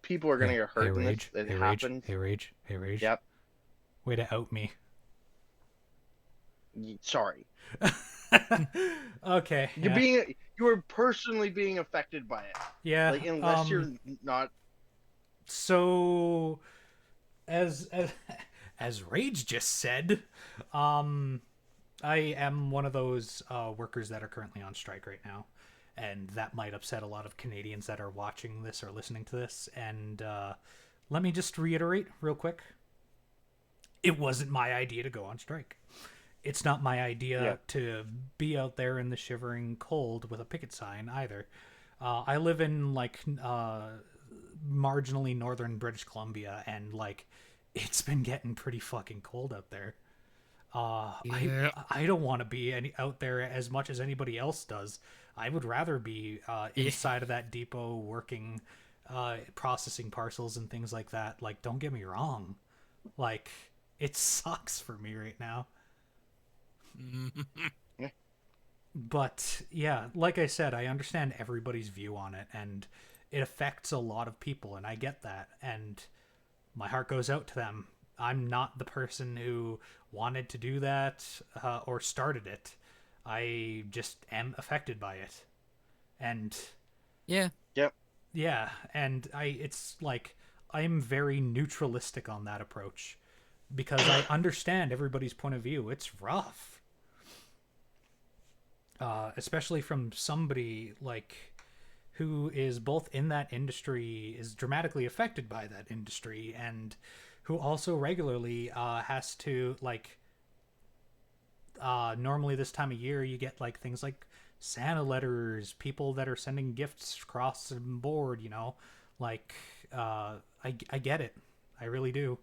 people are gonna get hurt in this. It happens. Hey Rage, hey Rage. Yep. Way to out me. Sorry. Okay. You're yeah. you are personally being affected by it. Yeah. Like unless you're not. So as as Rage just said, I am one of those workers that are currently on strike right now, and that might upset a lot of Canadians that are watching this or listening to this. And let me just reiterate real quick: it wasn't my idea to go on strike. It's not my idea to be out there in the shivering cold with a picket sign either. I live in like marginally northern British Columbia, and like it's been getting pretty fucking cold out there. Yeah. I don't want to be out there as much as anybody else does. I would rather be inside of that depot working, processing parcels and things like that. Like, don't get me wrong, like it sucks for me right now. But yeah, like I said, I understand everybody's view on it, and it affects a lot of people, and I get that, and my heart goes out to them. I'm not the person who wanted to do that or started it. I just am affected by it, and Yeah. Yep. yeah, and it's like I'm very neutralistic on that approach. because I understand everybody's point of view. It's rough. Especially from somebody like who is both in that industry, is dramatically affected by that industry, and who also regularly has to like normally this time of year you get like things like Santa letters, people that are sending gifts across the board, you know, like I get it, I really do,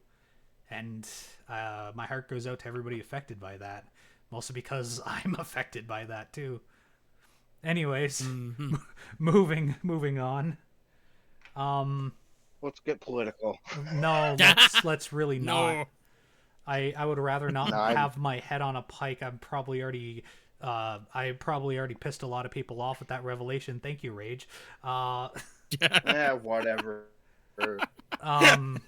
and my heart goes out to everybody affected by that, mostly because I'm affected by that too. Anyways, moving on. Let's get political. No, let's really not. No. I would rather not No, have my head on a pike. I probably already pissed a lot of people off with that revelation. Thank you, Rage. Whatever.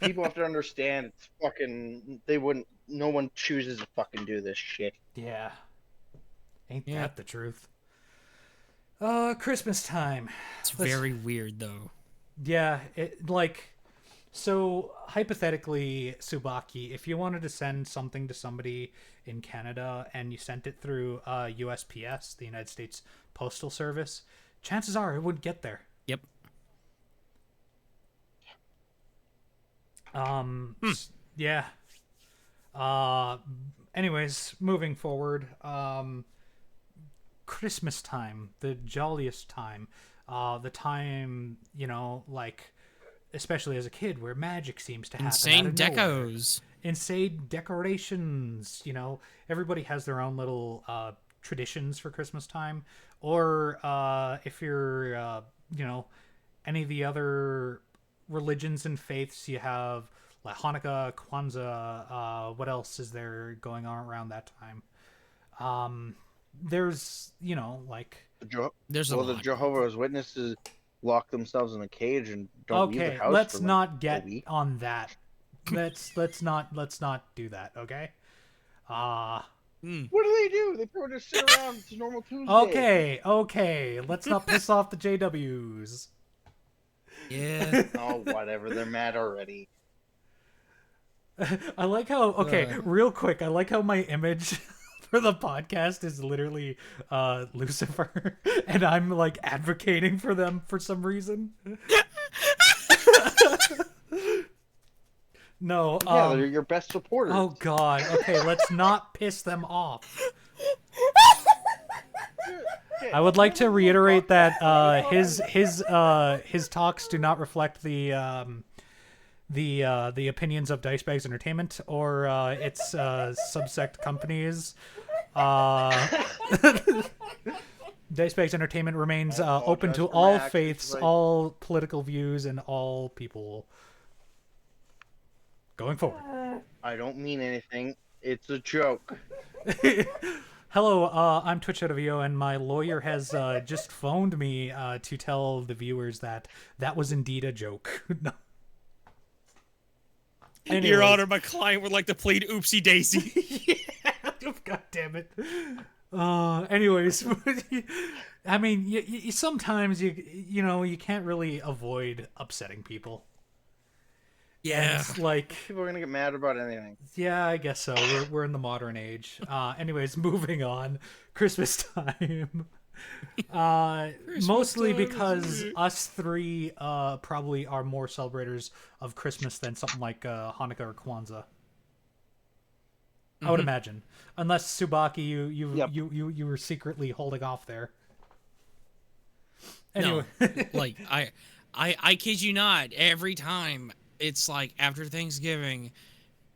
People have to understand it's fucking. No one chooses to fucking do this shit. Yeah. Ain't that the truth? Christmas time. It's very weird though. Yeah, it like. So, hypothetically, Tsubaki, if you wanted to send something to somebody in Canada and you sent it through USPS, the United States Postal Service, chances are it wouldn't get there. Yep. Yeah. Anyways, moving forward, Christmas time, the jolliest time, the time, you know, like, especially as a kid, where magic seems to happen. Insane decos. Insane decorations. You know, everybody has their own little traditions for Christmas time. Or if you're, you know, any of the other religions and faiths, you have like Hanukkah, Kwanzaa. What else is there going on around that time? There's, you know, like... There's a lot. The Jehovah's Witnesses lock themselves in a cage and don't leave the house. Let's for not get a week. on that. Let's not do that. Okay. What do? They probably just sit around. It's a normal Tuesday. Okay. Let's not piss off the JWs. Yeah. Oh, whatever. They're mad already. I like how. Okay, real quick. I like how my image for the podcast is literally Lucifer, and I'm like advocating for them for some reason. No. Yeah, they're your best supporters. Oh God. Okay, let's not piss them off. I would like to reiterate that his talks do not reflect the opinions of Dice Bags Entertainment or its subsect companies. Dice Bags Entertainment remains open to all faiths, all political views, and all people. Going forward. I don't mean anything. It's a joke. Hello, I'm TwitchShadowVO, and my lawyer has just phoned me to tell the viewers that was indeed a joke. No. Anyways. Your Honor, my client would like to plead oopsie daisy. Yeah, God damn it. Anyways, I mean, you sometimes you know you can't really avoid upsetting people. Yeah, and like people are gonna get mad about anything. Yeah, I guess so. We're in the modern age. Anyways, moving on. Christmas time. Mostly because us three probably are more celebrators of Christmas than something like Hanukkah or Kwanzaa. I would imagine, unless Tsubaki, you were secretly holding off there. Anyway, no, like I kid you not. Every time it's like after Thanksgiving,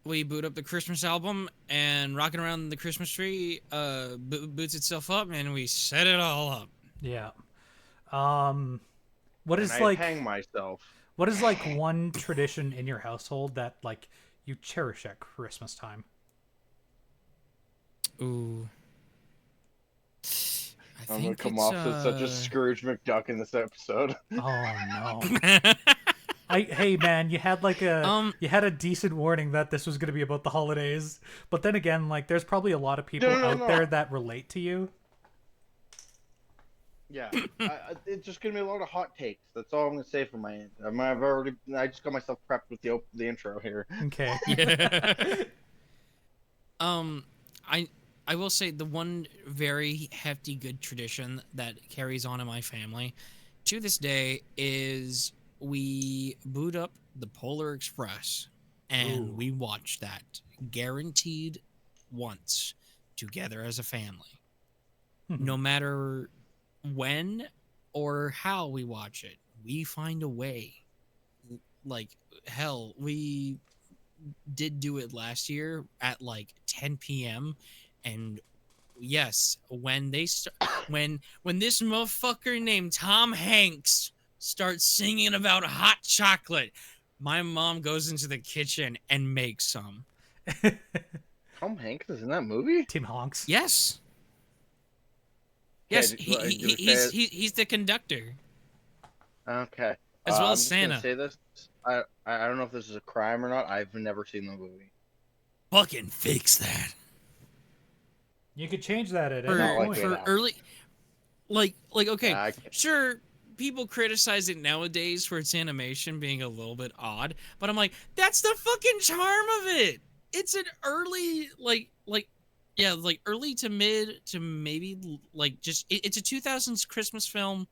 we boot up the Christmas album and rocking around the Christmas tree boots itself up, and we set it all up. Yeah. What is I like hang myself? What is like one tradition in your household that like you cherish at Christmas time? Ooh. I'm gonna come off as such a Scrooge McDuck in this episode. Oh no. Hey man, you had like you had a decent warning that this was gonna be about the holidays, but then again, like there's probably a lot of people out there that relate to you. Yeah, it's just gonna be a lot of hot takes. That's all I'm gonna say from my end. I just got myself prepped with the intro here. Okay. I I will say the one very hefty good tradition that carries on in my family to this day is we boot up the Polar Express and Ooh. we watch that guaranteed once together as a family. No matter when or how we watch it, we find a way. Like hell, we did do it last year at like 10 p.m. and yes, when they start when this motherfucker named Tom Hanks starts singing about hot chocolate, my mom goes into the kitchen and makes some. Tom Hanks is in that movie? Tim Honks. Yes. Okay, Yes, he's the conductor okay. as well I'm as just gonna Santa. say this. I don't know if this is a crime or not. I've never seen the movie. Fucking fix that. You could change that at For, any Not like point. it. for early like okay, Yeah, sure, people criticize it nowadays for its animation being a little bit odd, but I'm like, that's the fucking charm of it. It's an early yeah, like early to mid to maybe like just it's a 2000s Christmas film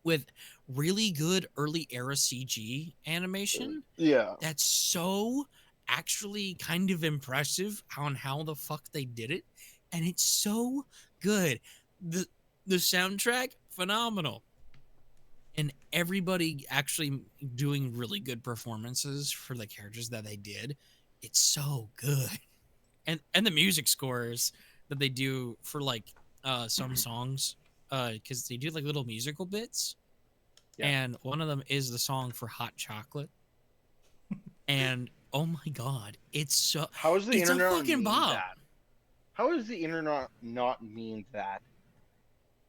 with really good early era CG animation yeah. that's so actually kind of impressive on how the fuck they did it, and it's so good. The soundtrack phenomenal, and everybody actually doing really good performances for the characters that they did. It's so good, and the music scores that they do for like some songs, because they do like little musical bits, Yeah. and one of them is the song for Hot Chocolate, and oh my god, it's so How is the it's a internet fucking mean bop. that? How is the internet not mean that?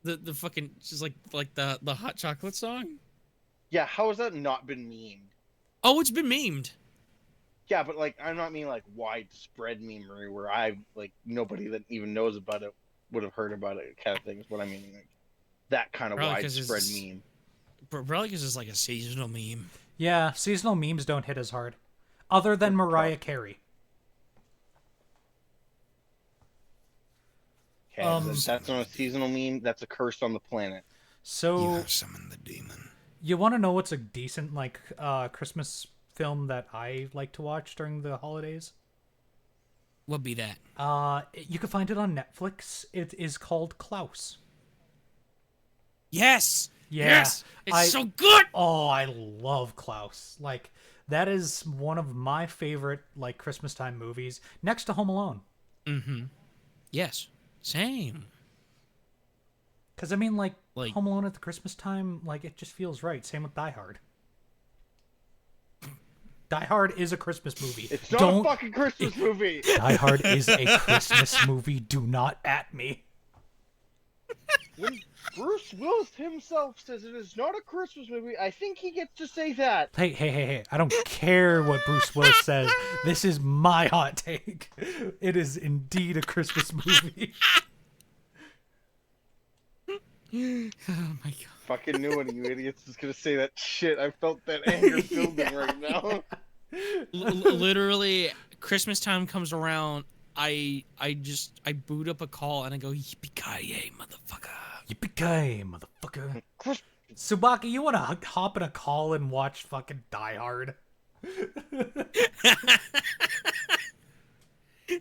The fucking just like the Hot Chocolate song. Yeah, how has that not been memed? Oh, it's been memed. Yeah, but like I'm not mean like widespread memery where like nobody that even knows about it would have heard about it kind of thing is what I mean. Like that kind of Probably 'cause widespread it's- meme. Probably because it's like a seasonal meme. Yeah, seasonal memes don't hit as hard. Other than Mariah Carey. Okay, that's not a seasonal meme. That's a curse on the planet. So summoned the demon. you want to know what's a decent like Christmas film that I like to watch during the holidays? What be that? You can find it on Netflix. It is called Klaus. Yes. Yeah, Yes. It's so good. Oh, I love Klaus. Like that is one of my favorite like Christmas time movies, next to Home Alone. Mm-hmm. Yes. Same. Because I mean, like Like- Home Alone at the Christmas time, like it just feels right. Same with Die Hard. Die Hard is a Christmas movie. It's not a fucking Christmas movie. Die Hard is a Christmas movie. Do not at me. When Bruce Willis himself says it is not a Christmas movie, I think he gets to say that. Hey. I don't care what Bruce Willis says. This is my hot take. It is indeed a Christmas movie. Oh my god. Fucking knew one of you idiots was gonna say that shit. I felt that anger building right now. Literally, Christmas time comes around. I boot up a call and I go, yippee-ki-yay, motherfucker. Yippee-ki-yay, motherfucker. Subaki, you want to hop in a call and watch fucking Die Hard?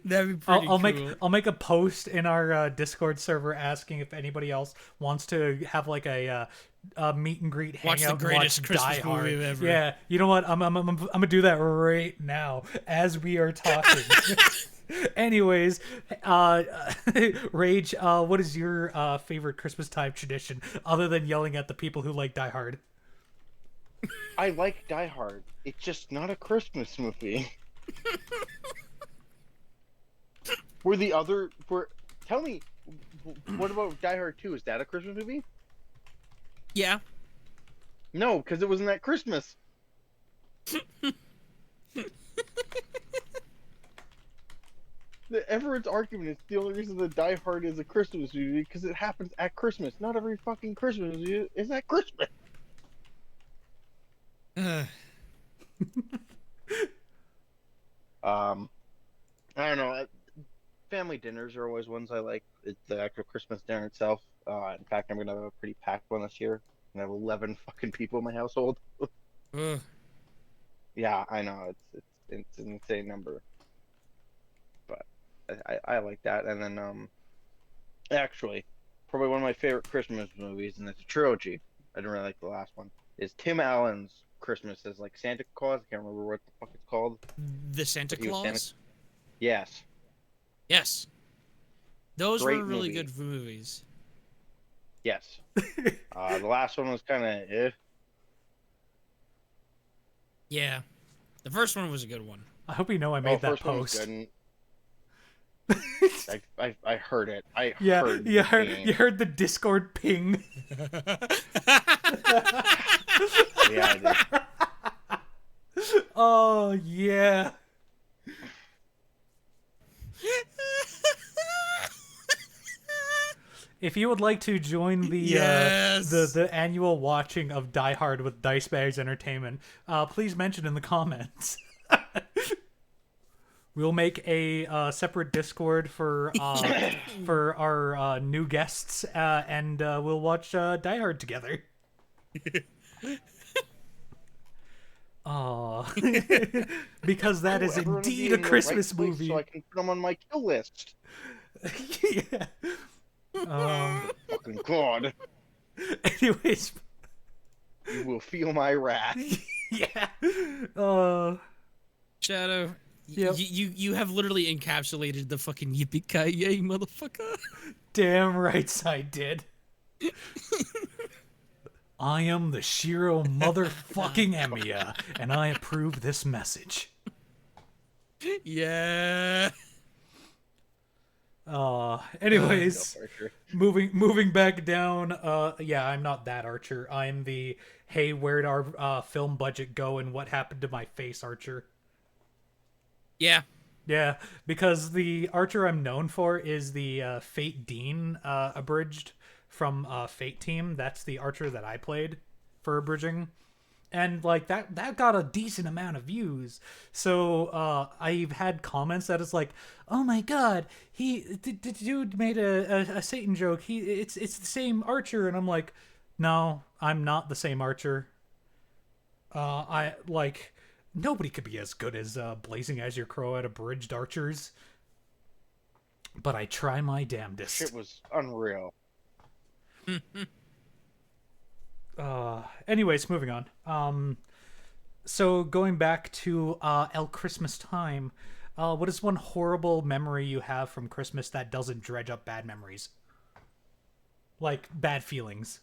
That'd be pretty cool. I'll make a post in our Discord server asking if anybody else wants to have like a meet and greet Watch hangout the greatest and watch Christmas Die Hard. movie ever. Yeah, you know what? I'm gonna do that right now as we are talking. Anyways, Rage, what is your favorite Christmas time tradition other than yelling at the people who like Die Hard? I like Die Hard. It's just not a Christmas movie. Tell me, what about Die Hard 2? Is that a Christmas movie? Yeah. No, because it wasn't at Christmas. Everett's argument is the only reason that Die Hard is a Christmas movie because it happens at Christmas. Not every fucking Christmas movie is at Christmas. I don't know. family dinners are always ones I like. It's the actual Christmas dinner itself. In fact, I'm gonna have a pretty packed one this year. I have 11 fucking people in my household. Ugh. Yeah, I know it's an insane number, but I like that. And then actually, probably one of my favorite Christmas movies, and it's a trilogy. I didn't really like the last one. Is Tim Allen's Christmas as like Santa Claus? I can't remember what the fuck it's called. The Santa But he was Santa. Claus? Yes, Yes. Those great were really movie. good movies. Yes. The last one was kind of Yeah. The first one was a good one. I hope you know I made that first one was post. good. I heard it. I Yeah, heard you the heard, ping. you heard the Discord ping. Yeah, I did. Oh yeah. If you would like to join the Yes. the annual watching of Die Hard with Dice Bags Entertainment, please mention in the comments. We'll make a separate Discord for our new guests, and we'll watch Die Hard together. Oh, because that is Everyone be indeed a in the right Christmas place movie. so I can put them on my kill list. Yeah. Fucking God. Anyways, You will feel my wrath. yeah. Shadow, Yep. you have literally encapsulated the fucking yippee-ki-yay, motherfucker. Damn rights I did. I am the Shiro motherfucking Emiya, and I approve this message. Yeah. Anyways, Go, Archer. moving back down. Yeah, I'm not that Archer. I'm the hey, where'd our film budget go and what happened to my face Archer. Yeah. Yeah, because the Archer I'm known for is the Fate Dean abridged from Fate Team. That's the Archer that I played for abridging. And like that got a decent amount of views. So I've had comments that it's like, oh my god, the dude made a Satan joke. It's the same Archer, and I'm like, no, I'm not the same Archer. I like nobody could be as good as Blazing As Your Crow at abridged Archers. But I try my damnedest. Shit was unreal. Anyways, moving on. So going back to El Christmas Time, what is one horrible memory you have from Christmas that doesn't dredge up bad memories? Like bad feelings.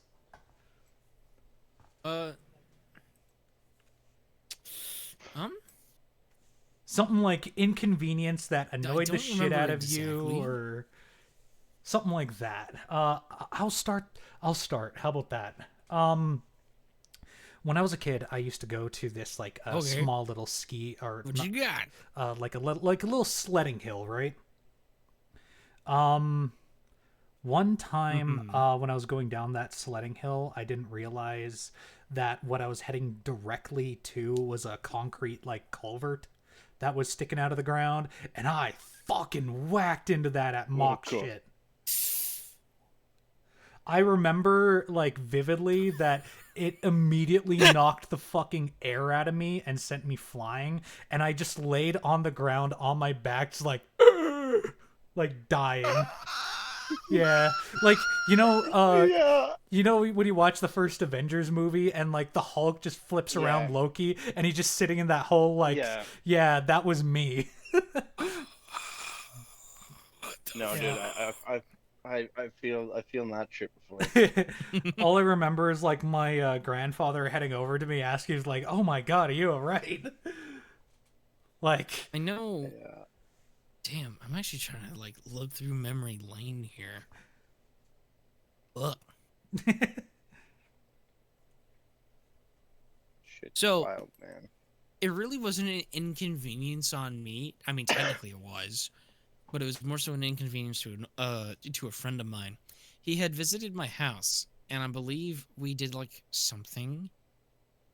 Something like inconvenience that annoyed the don't shit remember out of you, exactly. or something like that. I'll start. How about that? When I was a kid, I used to go to this like a Okay. small little ski or What you got? like a little sledding hill, right? One time when I was going down that sledding hill, I didn't realize that what I was heading directly to was a concrete like culvert that was sticking out of the ground, and I fucking whacked into that at mock cool. shit. I remember like vividly that it immediately knocked the fucking air out of me and sent me flying, and I just laid on the ground on my back just like like dying. Yeah, like Yeah. you know when you watch the first Avengers movie and like the Hulk just flips around Yeah. Loki and he's just sitting in that hole like yeah, that was me. No, Yeah. dude, I feel that shit before. All I remember is like my grandfather heading over to me asking, he's like, "Oh my god, are you alright?" Like, I know. Yeah. Damn, I'm actually trying to like look through memory lane here. Ugh. Shit's So- wild, man. It really wasn't an inconvenience on me. I mean, technically it was, but it was more so an inconvenience to a friend of mine. He had visited my house, and I believe we did like something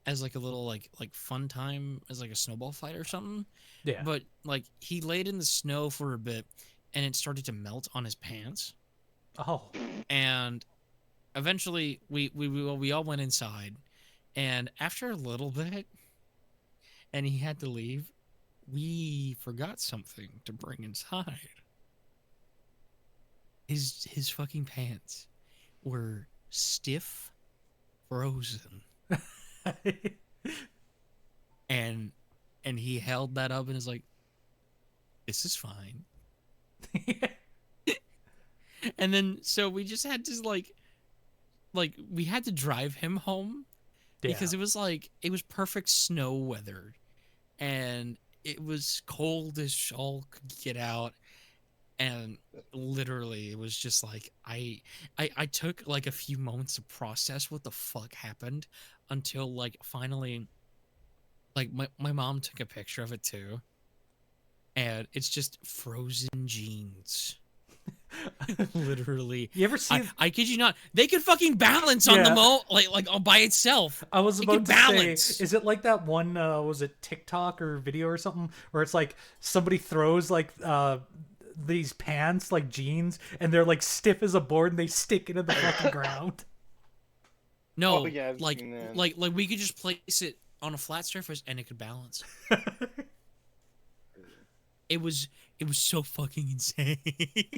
as like a little like fun time as like a snowball fight or something. yeah. But like he laid in the snow for a bit, and it started to melt on his pants. Oh. And eventually, we all went inside, and after a little bit, and he had to leave, we forgot something to bring inside. His fucking pants were stiff, frozen, and he held that up and is like, "This is fine." And then so we just had to like we had to drive him home because Yeah. it was perfect snow weather, and it was cold as all could get out. And literally it was just like I took like a few moments to process what the fuck happened, until like finally, like my mom took a picture of it too, and it's just frozen jeans. Literally, You ever see? I kid you not, they could fucking balance on the Yeah. like all by itself. I was It about can to balance. say, is it like that one? Was it TikTok or video or something where it's like somebody throws like these pants like jeans and they're like stiff as a board and they stick into the fucking ground. No, Oh, yeah, I've like seen that. like we could just place it on a flat surface and it could balance. It was so fucking insane.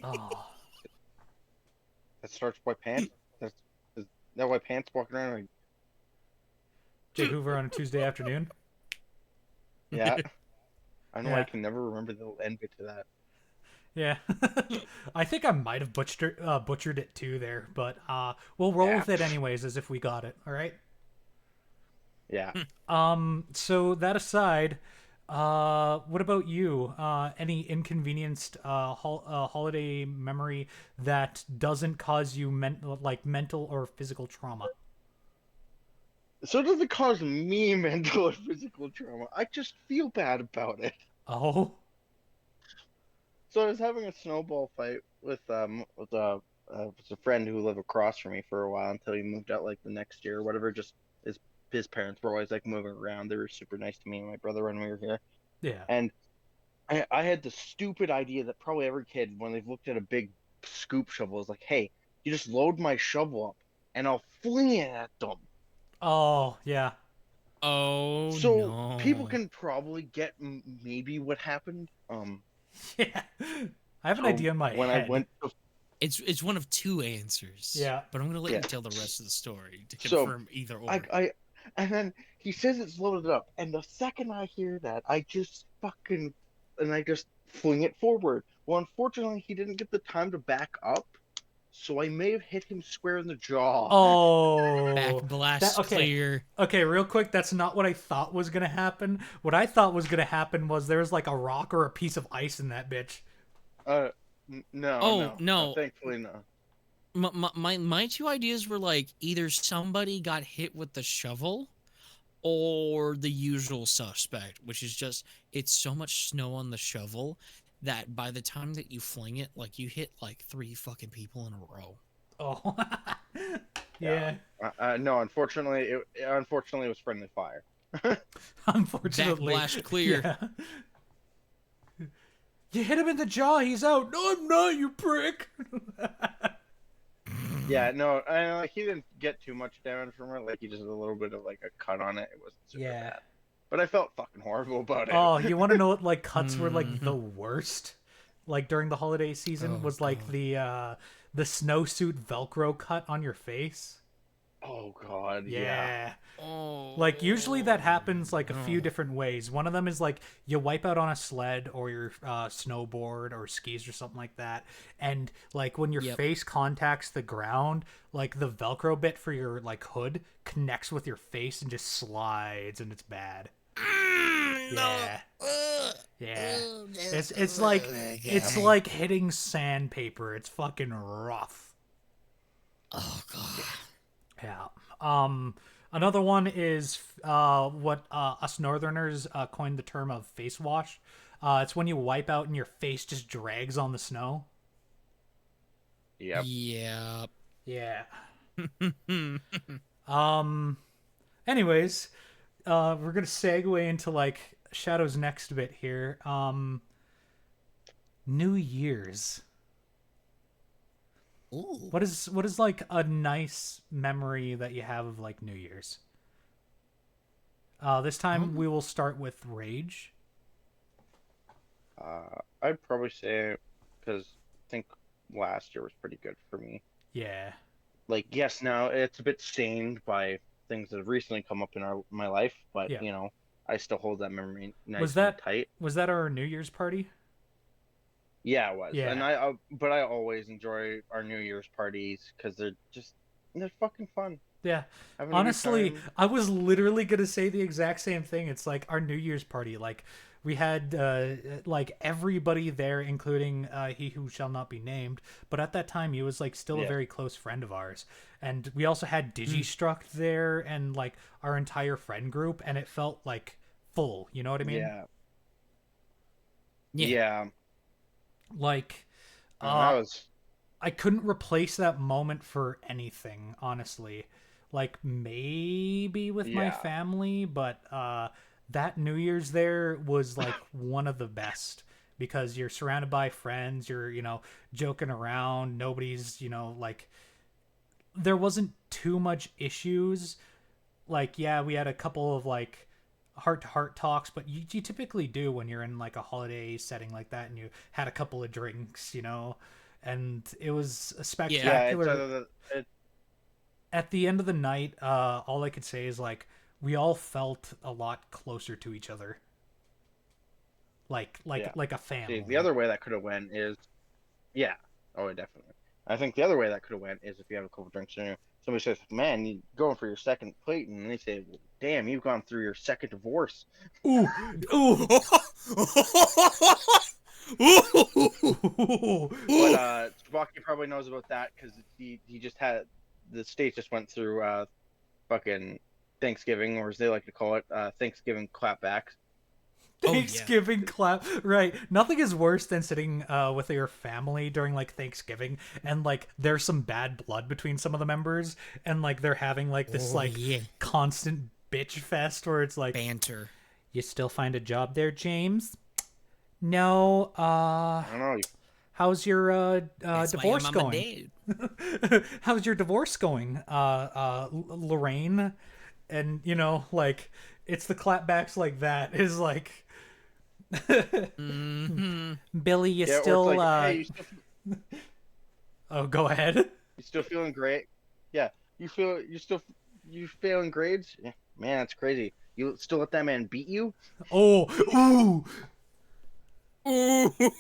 Oh, That starts by pants. Is that why pants walking around? Like, Jay Hoover on a Tuesday afternoon. yeah. I know Yeah. I can never remember the end bit to that. Yeah, I think I might have butchered it too there, but we'll roll Yeah. with it anyways, as if we got it. All right. Yeah. So that aside, what about you? Any inconvenienced holiday memory that doesn't cause you mental or physical trauma? So it doesn't cause me mental or physical trauma. I just feel bad about it. Oh, So I was having a snowball fight with a friend who lived across from me for a while until he moved out like the next year or whatever. Just his parents were always like moving around. They were super nice to me and my brother when we were here. yeah. And I had the stupid idea that probably every kid, when they've looked at a big scoop shovel, is like, hey, you just load my shovel up and I'll fling it at them. Oh, yeah. Oh So people no. can probably get maybe what happened. Yeah. I have an So idea in my when I head. went to It's one of two answers. Yeah. But I'm gonna let Yeah. you tell the rest of the story to So confirm either or. I and then he says it's loaded up, and the second I hear that, I just fling it forward. Well, unfortunately, he didn't get the time to back up, so I may have hit him square in the jaw. Back Oh, that blast okay. clear. Okay, real quick, that's not what I thought was gonna happen. What I thought was gonna happen was there was like a rock or a piece of ice in that bitch. No, Oh no, no. thankfully no. My two ideas were like either somebody got hit with the shovel, or the usual suspect, which is just it's so much snow on the shovel that by the time that you fling it, like you hit like 3 fucking people in a row. Oh, Yeah. yeah. No, unfortunately, it was friendly fire. Back Unfortunately, blast clear. yeah. You hit him in the jaw. He's out. No, I'm not. You prick. Yeah, no, he didn't get too much damage from it. Like he just had a little bit of like a cut on it. It wasn't super Yeah. bad, but I felt fucking horrible about it. Oh, you want to know what like cuts were like the Mhm. worst? Like during the holiday season Oh was like god. the snowsuit Velcro cut on your face. Oh God, yeah. Yeah. Oh. Like usually that happens like a few no. different ways. One of them is like you wipe out on a sled or your snowboard or skis or something like that, and like when your Yep. face contacts the ground, like the Velcro bit for your like hood connects with your face and just slides, and it's bad. Yeah. Yeah. It's like hitting sandpaper. It's fucking rough. Oh god. Yeah. Another one is what us Northerners coined the term of face wash. It's when you wipe out and your face just drags on the snow. Yep. Yep. Yeah. Anyways, we're gonna segue into like Shadow's next bit here. New Year's. Ooh. What is like a nice memory that you have of like New Year's? This time we will start with Rage. I'd probably say, because I think last year was pretty good for me. Yeah. Like, yes, now it's a bit stained by things that have recently come up in my life, but Yeah. I still hold that memory Was nice and that tight. was that our New Year's party? Yeah, it was, and Yeah. but I always enjoy our New Year's parties because they're fucking fun, Yeah. having a good Honestly, time. I was literally going to say the exact same thing. It's like our New Year's party. Like we had like everybody there including he who shall not be named, but at that time he was like still a Yeah, very close friend of ours. And we also had Mm. Digistruct there and like our entire friend group and it felt like full, you know what I mean? yeah, Yeah. yeah. Like That uh was I couldn't replace that moment for anything, honestly. Like maybe with my yeah, family, but that New Year's there was like one of the best because you're surrounded by friends, you're, joking around, nobody's, like there wasn't too much issues. Like yeah, we had a couple of like heart to heart talks, but you typically do when you're in like a holiday setting like that and you had a couple of drinks, and it was a Yeah. yeah. It's spectacular. At the end of the night, all I could say is like we all felt a lot closer to each other, like like yeah. like a See, the family. other way that could have went is yeah. Oh, definitely. I think the other way that could have went is if you have a couple drinks and somebody says, "Man, you going for your second plate," and they say, well, "Damn, you've gone through your second divorce." Ooh, ooh, But Ooh. Tsubaki probably knows about that because he just had the state just went through fucking Thanksgiving, or as they like to call it, Thanksgiving clapbacks. Oh yeah. Thanksgiving clap. Right. Nothing is worse than sitting with your family during like Thanksgiving and like there's some bad blood between some of the members and like they're having like this Oh like yeah. constant bitch fest where it's like Banter. you still find a job there, James? No. I don't know. How's your That's why I'm divorce on my going? dad. How's your divorce going, Lorraine? And like it's the clapbacks like that is like Mm-hmm. Billy, you Yeah, or it's still like, hey, oh, go ahead. you still feeling great? Yeah, you failing grades? Yeah, man, that's crazy. You still let that man beat you? Oh, ooh. Ooh.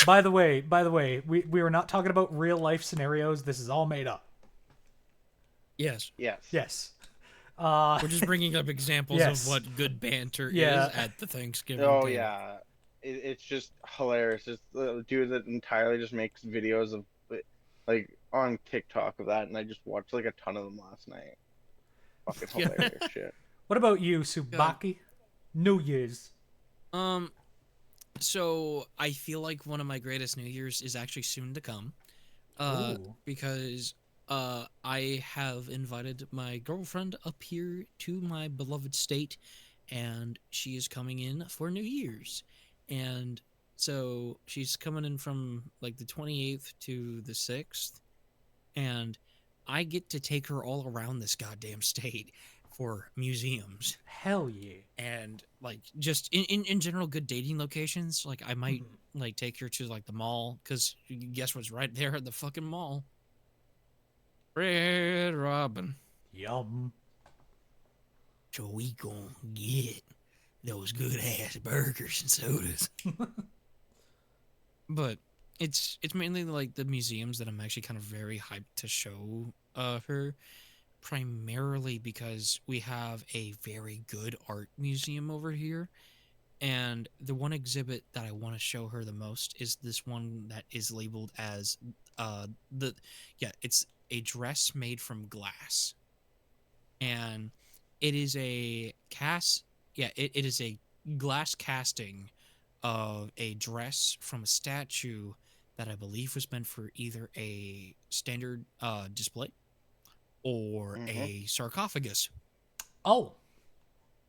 By the way, we were not talking about real life scenarios. This is all made up. Yes. Yes. Yes. We're just bringing up examples of Yes. what good banter is Yeah. at the Thanksgiving Oh table. yeah, it's just hilarious. It's the dude that entirely just makes videos of like on TikTok of that, and I just watched like a ton of them last night. Fucking Yeah. hilarious shit. What about you, God. Subaki? New Year's. Um. So I feel like one of my greatest New Year's is actually soon to come. Ooh. Because I have invited my girlfriend up here to my beloved state, and she is coming in for New Year's, and so she's coming in from like the 28th to the 6th, and I get to take her all around this goddamn state for museums Hell yeah. and like just in general good dating locations. Like I might like take her to like the mall, because guess what's right there at the fucking mall? Red Robin. Yum. So we gonna get those good ass burgers and sodas. But it's mainly like the museums that I'm actually kind of very hyped to show her, primarily because we have a very good art museum over here. And the one exhibit that I want to show her the most is this one that is labeled as the it's a dress made from glass. And it is a it is a glass casting of a dress from a statue that I believe was meant for either a standard display or Hmm. a sarcophagus. Oh.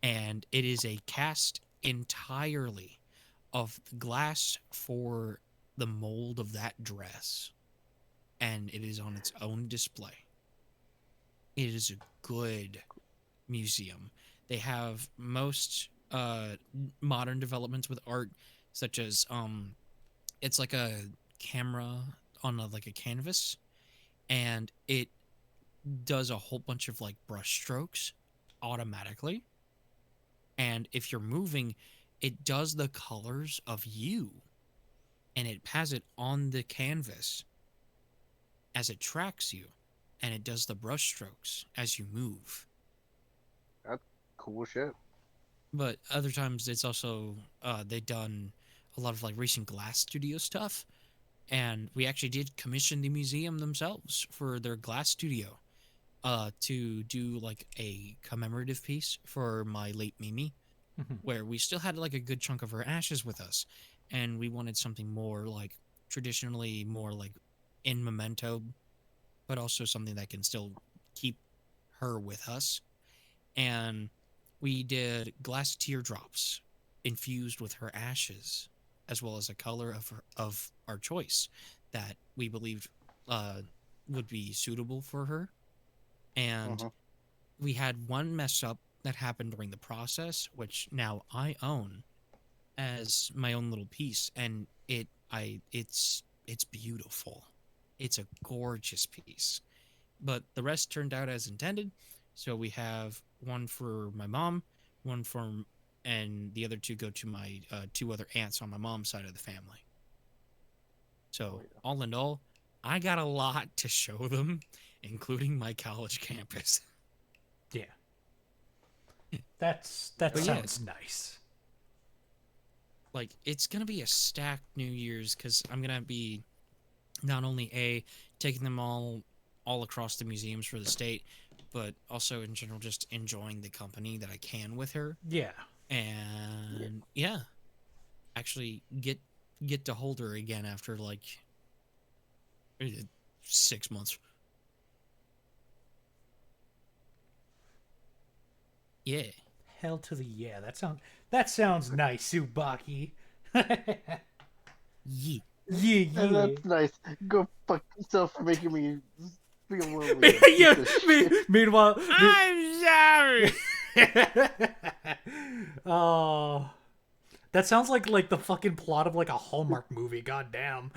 And it is a cast entirely of the glass for the mold of that dress, and it is on its own display. It is a good museum. They have most modern developments with art, such as it's like a camera on like a canvas, and it does a whole bunch of like brush strokes automatically. And if you're moving, it does the colors of you, and it has it on the canvas as it tracks you, and it does the brush strokes as you move. That's cool shit. But other times it's also they've done a lot of like recent glass studio stuff, and we actually did commission the museum themselves for their glass studio to do like a commemorative piece for my late Mimi, Mhm. where we still had like a good chunk of her ashes with us, and we wanted something more like traditionally more like in memento, but also something that can still keep her with us. And we did glass teardrops infused with her ashes, as well as a color of our choice that we believed would be suitable for her. And Uh-huh. we had one mess up that happened during the process, which now I own as my own little piece, and it's beautiful. It's a gorgeous piece. But the rest turned out as intended. So we have one for my mom, one for, and the other two go to my two other aunts on my mom's side of the family. So Oh, yeah. all in all, I got a lot to show them, including my college campus. Yeah. That But yeah, sounds nice. like it's gonna be a stacked New Year's because I'm gonna be not only taking them all across the museums for the state, but also in general just enjoying the company that I can with her, Yeah. and yeah, actually get to hold her again after like 6 months. Yeah. Hell to the yeah. That sounds nice, Subaki. Yeah, Yeah. And yeah. that's nice. Go fuck yourself for making me feel like a piece Yeah. of shit. Meanwhile, I'm sorry. oh, that sounds like the fucking plot of like a Hallmark movie. Goddamn.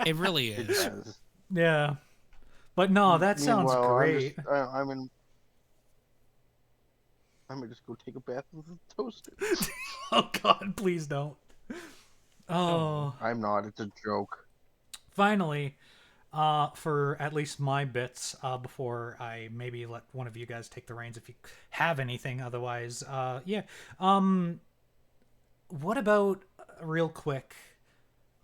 It really It is. does. Yeah, but no, that sounds Meanwhile, great. I'm gonna just go take a bath with a toaster. Oh God, please don't. Oh no. Oh, I'm not. It's a joke. finally, for at least my bits, before I maybe let one of you guys take the reins if you have anything. Otherwise, yeah. What about real quick?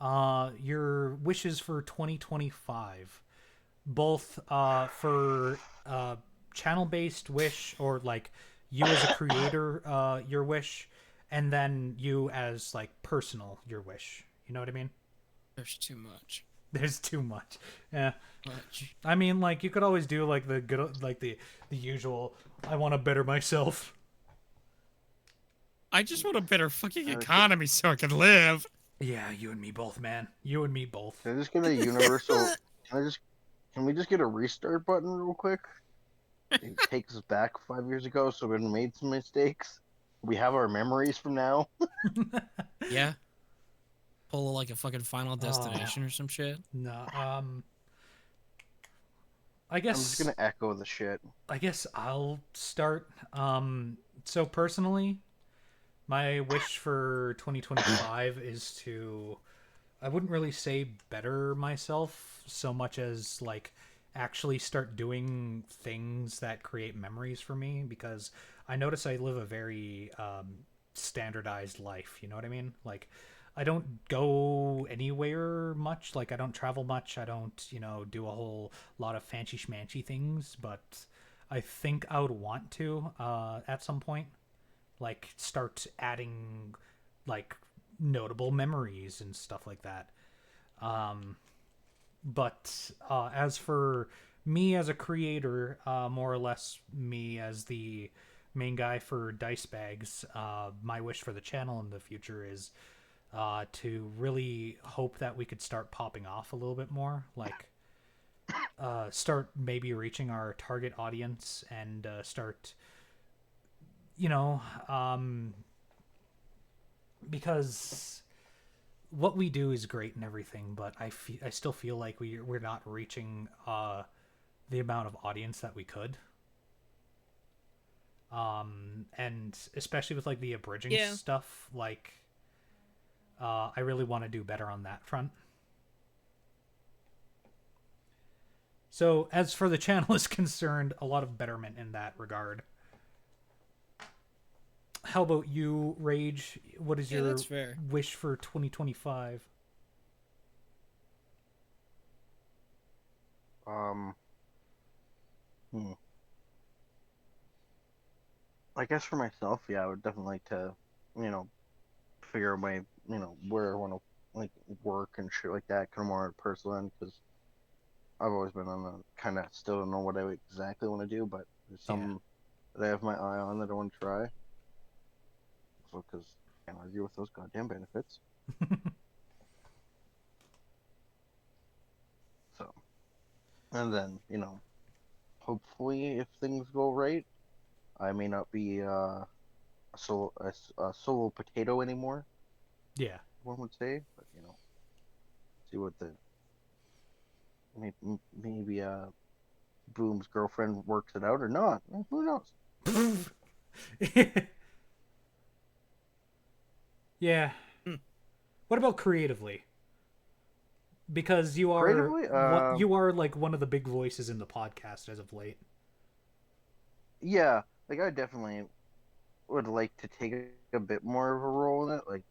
Your wishes for 2025, both for channel-based wish or like you as a creator, your wish, and then you as like personal your wish. You know what I mean? There's too much. There's too much. Yeah. Much. I mean, like you could always do like the good, like the usual. I want to better myself. I just want a better fucking Uh, economy so I can live. Yeah, you and me both, man. You and me both. Can I just get a universal? Can we just get a restart button real quick? It takes us back 5 years ago, so we made some mistakes. We have our memories from now. Yeah. Pull like a fucking Final Oh. Destination or some shit. No. I I'm just guess gonna echo the shit. I'll start. So personally, my wish for 2025 is to, I wouldn't really say better myself so much as like actually start doing things that create memories for me, because I notice I live a very standardized life. You know what I mean? Like I don't go anywhere much. Like I don't travel much. I don't, do a whole lot of fancy schmancy things. But I think I would want to at some point, like start adding like notable memories and stuff like that. But as for me as a creator, more or less me as the main guy for Dice Bags, my wish for the channel in the future is to really hope that we could start popping off a little bit more, like start maybe reaching our target audience and start, you know, because what we do is great and everything, but I still feel like we're not reaching the amount of audience that we could. And especially with like the abridging Yeah. stuff, like I really want to do better on that front. So as for the channel is concerned, a lot of betterment in that regard. How about you, Rage? What is Yeah, your that's fair. wish for 2025? Hmm. I guess for myself, yeah, I would definitely like to, you know, figure out my, where I want to like work and shit like that, kind of more personal end, because I've always been on the kind of still don't know what I exactly want to do, but there's Yeah. some that I have my eye on that I want to try. So, because I can't argue with those goddamn benefits. So, and then, hopefully, if things go right, I may not be a solo potato anymore, Yeah. one would say, but see what the maybe Boom's girlfriend works it out or not. Who knows? Yeah. Hmm. What about creatively? Because Creatively, you are like one of the big voices in the podcast as of late. yeah, like I definitely would like to take a bit more of a role in it, like,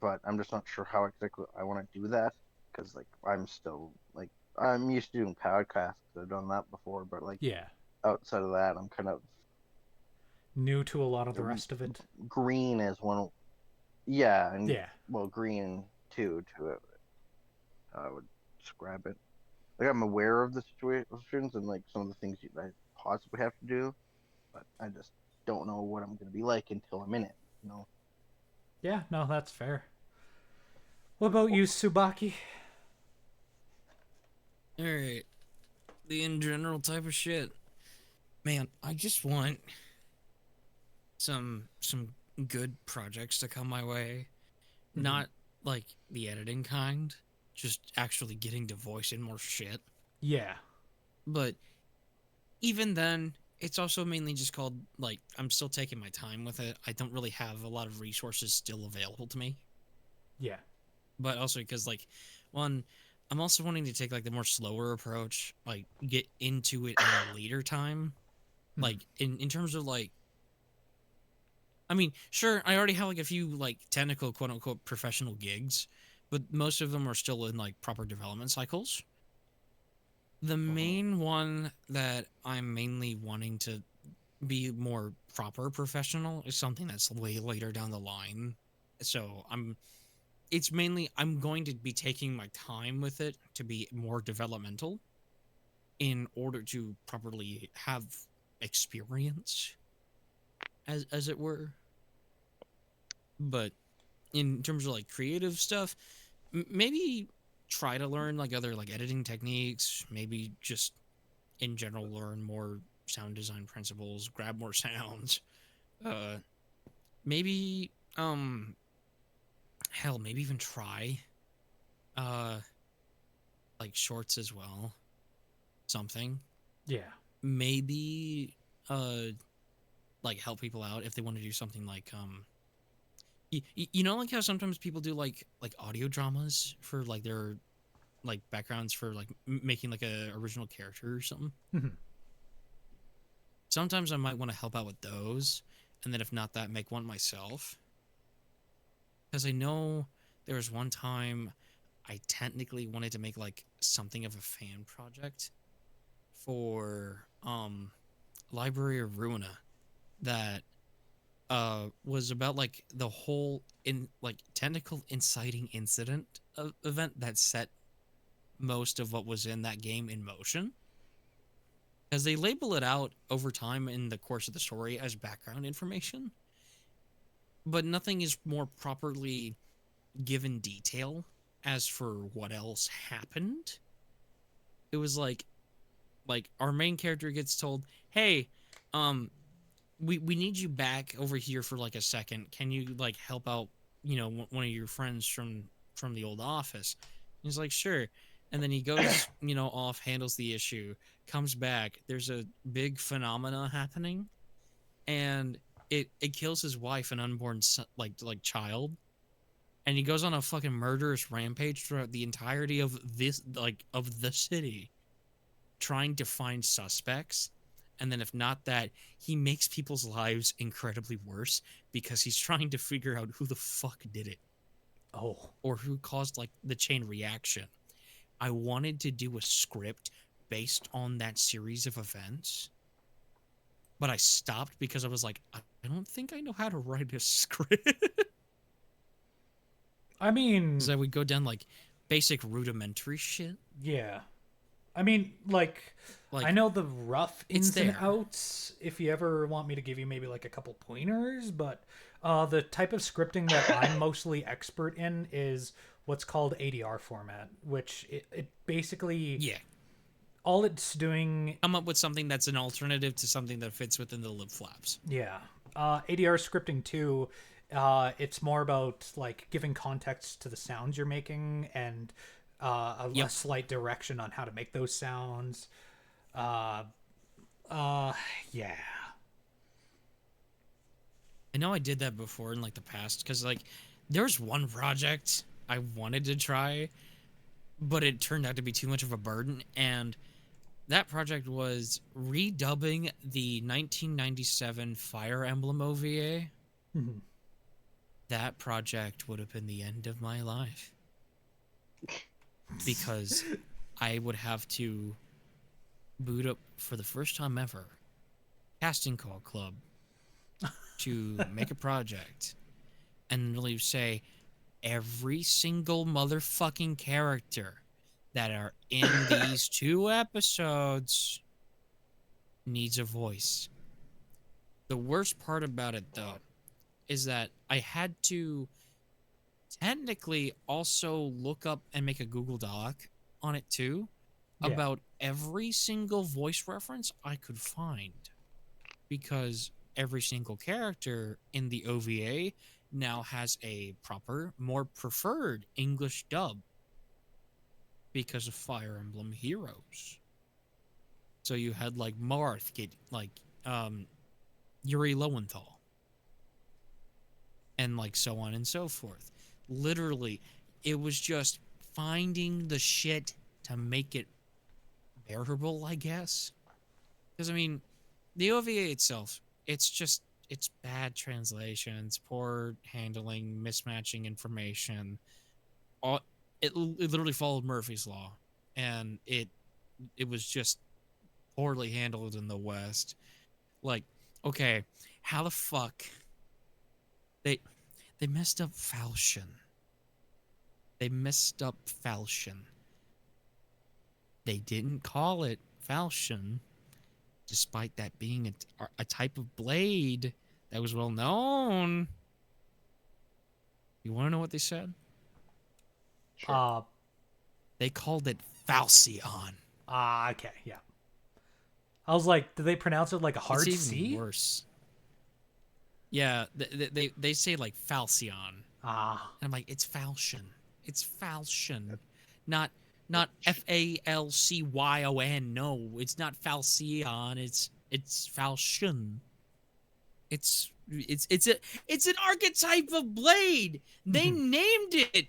but I'm just not sure how exactly I want to do that, because like I'm still like I'm used to doing podcasts. I've done that before, but like Yeah. outside of that, I'm kind of New to a lot of the rest of it. green as one. Yeah, and Yeah. well, green too to it. I would describe it. Like I'm aware of the situations and like some of the things I possibly have to do, but I just don't know what I'm gonna be like until I'm in it. You know. Yeah, no, that's fair. What about you, Subaki? All right. The in general type of shit. Man, I just want some good projects to come my way. Mm-hmm. Not like the editing kind, just actually getting to voice in more shit. Yeah. But even then, it's also mainly just called like I'm still taking my time with it. I don't really have a lot of resources still available to me. Yeah. But also because like one, I'm also wanting to take like the more slower approach, like get into it at a later time. Mm-hmm. Like in terms of like I mean, sure, I already have like a few like technical quote unquote professional gigs, but most of them are still in like proper development cycles. The Mhm. main one that I'm mainly wanting to be more proper professional is something that's way later down the line. So it's mainly I'm going to be taking my time with it to be more developmental in order to properly have experience as it were. But in terms of like creative stuff, maybe try to learn like other like editing techniques, maybe just in general learn more sound design principles, grab more sounds. Uh maybe hell, maybe even try uh like shorts as well. Something. Yeah. Maybe uh like help people out if they want to do something like you know like how sometimes people do like audio dramas for like their like backgrounds for like making like a original character or something. Mm-hmm. Sometimes I might want to help out with those, and then if not that, make one myself. Because I know there was one time I technically wanted to make like something of a fan project for Library of Ruina that was about like the whole in like technical inciting incident event that set most of what was in that game in motion. As they label it out over time in the course of the story as background information, but nothing is more properly given detail as for what else happened. It was like our main character gets told, "Hey, we need you back over here for like a second. Can you like help out, one of your friends from the old office?" He's like, "Sure." And then he goes, off, handles the issue, comes back. There's a big phenomena happening, and it kills his wife and unborn son, like child. And he goes on a fucking murderous rampage throughout the entirety of this, of the city, trying to find suspects. And then if not that, he makes people's lives incredibly worse because he's trying to figure out who the fuck did it. Oh. Or who caused like the chain reaction. I wanted to do a script based on that series of events, but I stopped because I was like, I don't think I know how to write a script. I mean, Because I would go down like basic rudimentary shit. yeah. I mean, like I know the rough ins and outs if you ever want me to give you maybe like a couple pointers, but the type of scripting that I'm mostly expert in is what's called ADR format, which it basically all it's doing. Come up with something that's an alternative to something that fits within the lib flaps. Yeah. ADR scripting too, it's more about like giving context to the sounds you're making and a slight direction on how to make those sounds. Yeah. I know I did that before in like the past because like there's one project I wanted to try, but it turned out to be too much of a burden. And that project was redubbing the 1997 Fire Emblem OVA. Mm-hmm. That project would have been the end of my life. Because I would have to boot up for the first time ever Casting Call Club to make a project and really say every single motherfucking character that are in these 2 episodes needs a voice. The worst part about it, though, is that I had to technically also look up and make a Google Doc on it, too, about every single voice reference I could find. Because every single character in the OVA now has a proper, more preferred English dub because of Fire Emblem Heroes. So you had like Marth get like Yuri Lowenthal and like so on and so forth. Literally, it was just finding the shit to make it bearable, I guess. Because I mean, the OVA itself, it's bad translations, poor handling, mismatching information. It literally followed Murphy's Law, and it was just poorly handled in the West. Like, okay, how the fuck they messed up Falchion. They messed up Falchion. They didn't call it Falchion, despite that being a type of blade that was well known. You want to know what they said? Sure. They called it Falcion. Okay, yeah. I was like, do they pronounce it like a hard it's even C? Worse. Yeah, they say like Falcion. And I'm like, it's Falchion. It's Falchion. Not Falcyon. No, it's not Falcion. It's Falchion. It's an archetype of blade. They named it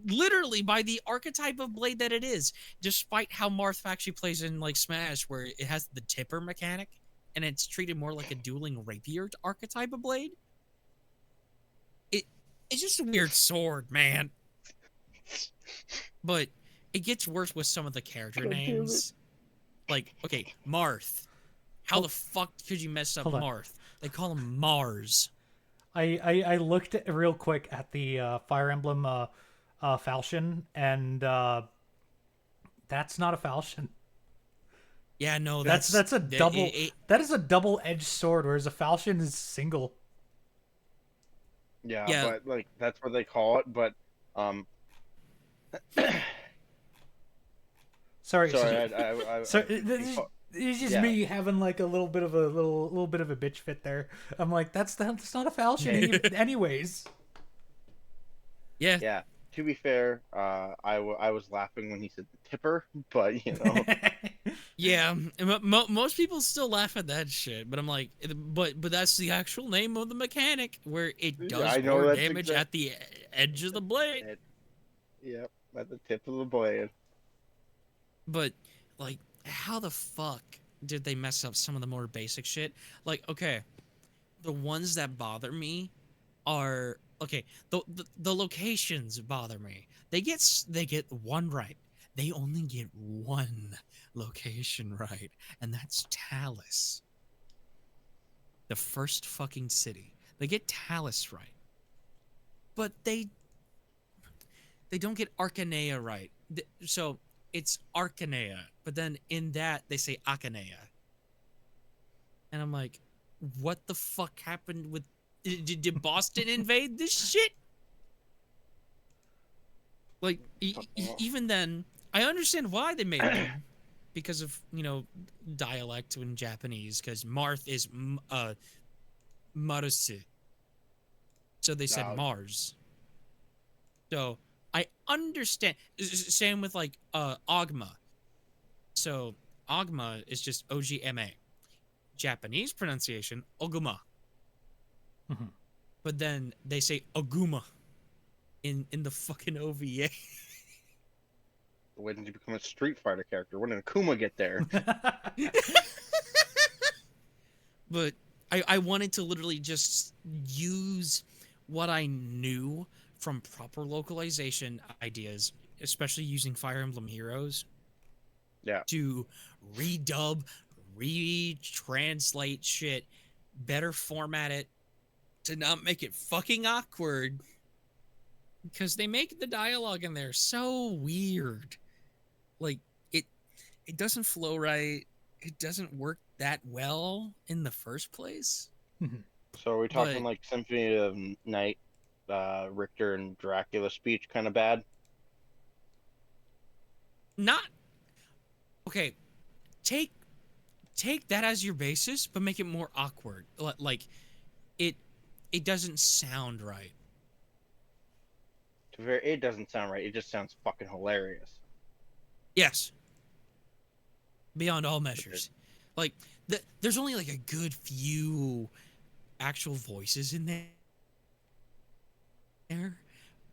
literally by the archetype of blade that it is, despite how Marth actually plays in like Smash, where it has the tipper mechanic and it's treated more like a dueling rapier archetype of blade. It's just a weird sword, man. But it gets worse with some of the character names. Like, okay, Marth. How the fuck could you mess up Marth? They call him Mars. I looked real quick at the Fire Emblem Falchion, and that's not a Falchion. Yeah, no, That's a that double. That is a double-edged sword, whereas a falchion is single. Yeah, yeah, but like that's what they call it. But um, Sorry, sorry, I so this is, it's just yeah, me having like a little bit of a little bit of a bitch fit there. I'm like, that's not a falchion, anyways. yeah. yeah. To be fair, I was laughing when he said the tipper, but you know, Yeah, most people still laugh at that shit, but I'm like, but that's the actual name of the mechanic where it yeah, does I know more that's damage exact. at the edge of the blade. It, yep, at the tip of the blade. But like, how the fuck did they mess up some of the more basic shit? Like, okay, the ones that bother me are okay. The locations bother me. They get one right. They only get one location right, and that's Talus, the first fucking city. They get Talus right, but they don't get Arcanea right. So it's Arcanea, but then in that they say Acanea, and I'm like, what the fuck happened with? Did Boston invade this shit? Like even then, I understand why they made them because of dialect in Japanese. Because Marth is Marusu, so they said No, Mars. So I understand. Same with like Ogma. So Ogma is just OGMA. Japanese pronunciation Oguma, Mhm. but then they say Oguma in the fucking OVA. when did you become a Street Fighter character? When did Akuma get there? But I wanted to literally just use what I knew from proper localization ideas, especially using Fire Emblem Heroes, Yeah, to redub, retranslate shit, better format it to not make it fucking awkward. Because they make the dialogue in there so weird. Like it it doesn't flow right. It doesn't work that well in the first place. so are we talking But like Symphony of Night, Richter and Dracula speech kind of bad? not okay. Take take that as your basis, but make it more awkward. Like it it doesn't sound right. To be fair, it doesn't sound right. It just sounds fucking hilarious. Yes, beyond all Okay. measures. Like there's only like a good few actual voices in there,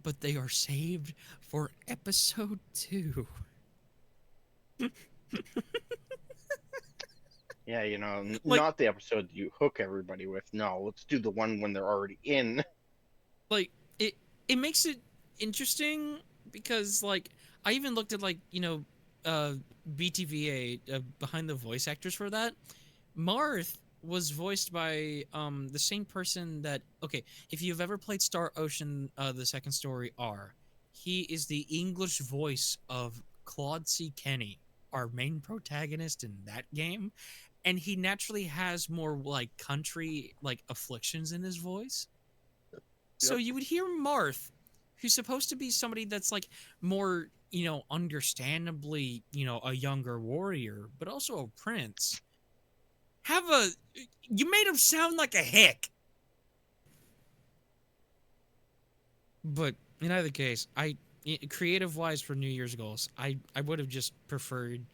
but they are saved for episode 2. Yeah, like not the episode that you hook everybody with. No, let's do the one when they're already in. like it makes it interesting because like I even looked at like uh BTVA behind the voice actors for that. Marth was voiced by the same person that okay, if you've ever played Star Ocean the second story R, he is the English voice of Claude C. Kenny, our main protagonist in that game, and he naturally has more like country like afflictions in his voice. So Yep. you would hear Marth, who's supposed to be somebody that's like more, understandably, a younger warrior, but also a prince. Have a you made him sound like a hick. But in either case, creative wise for New Year's goals, I would have just preferred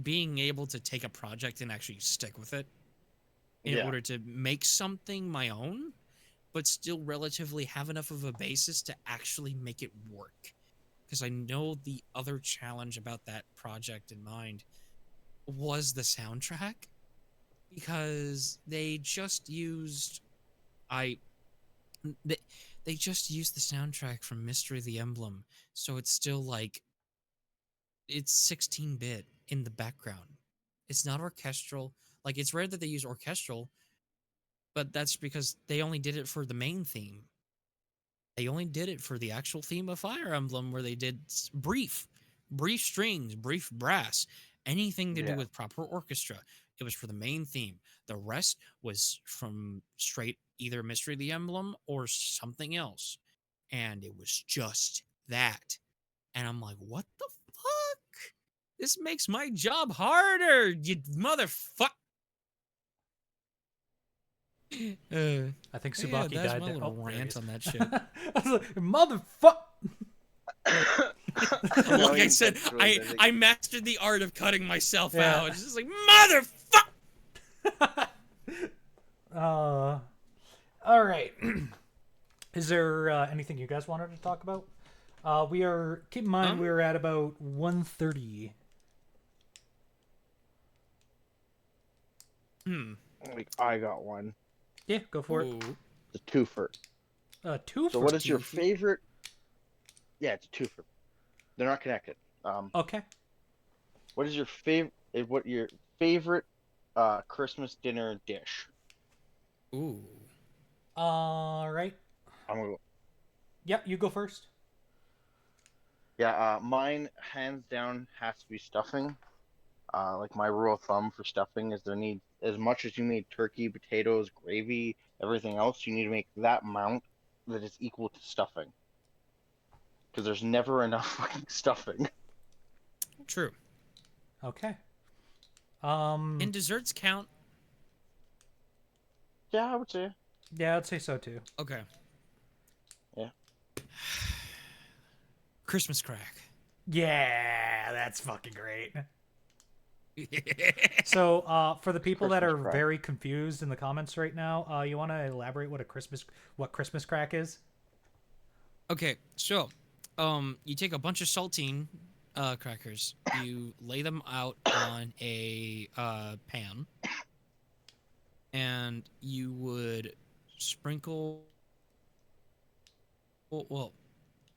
being able to take a project and actually stick with it in Yeah. order to make something my own, but still relatively have enough of a basis to actually make it work. Because I know the other challenge about that project in mind was the soundtrack. Because I they, they just used the soundtrack from Mystery of the Emblem, so it's still like it's 16-bit in the background. It's not orchestral. Like it's rare that they use orchestral, but that's because they only did it for the main theme. They only did it for the actual theme of Fire Emblem, where they did brief strings, brief brass. anything to do Yeah. with proper orchestra. It was for the main theme. The rest was from straight either Mystery of the Emblem or something else. And it was just that. And I'm like, what the fuck? This makes my job harder, you motherfucker. I think Yeah, Tsubaki that's died my there. little Oh, there he rant is. on that shit. I was like, motherfuck. No, Like I said, that's really I mastered the art of cutting myself Yeah. out. It's just like, motherfucker. All right. Is there anything you guys wanted to talk about? We are, keep in mind, we're at about 1:30. like, I got one. Yeah, go for it. Ooh. The twofer. Two So for what is your Twofer. favorite? Yeah, it's a twofer. They're not connected. Okay. What is your favorite? What your favorite Christmas dinner dish? Ooh. All right. I'm gonna go. Yep, you go first. Yeah, mine hands down has to be stuffing. Like my rule of thumb for stuffing is there needs as much as you need turkey, potatoes, gravy, everything else. You need to make that amount that is equal to stuffing. Because there's never enough fucking stuffing. True. Okay. And desserts count. Yeah, I would say. Yeah, I'd say so too. Okay. Yeah. Christmas crack. Yeah, that's fucking great. So, for the people that Christmas are crack. very confused in the comments right now, you want to elaborate what Christmas crack is? Okay, so, you take a bunch of saltine crackers, you lay them out on a pan, and you would sprinkle. Well,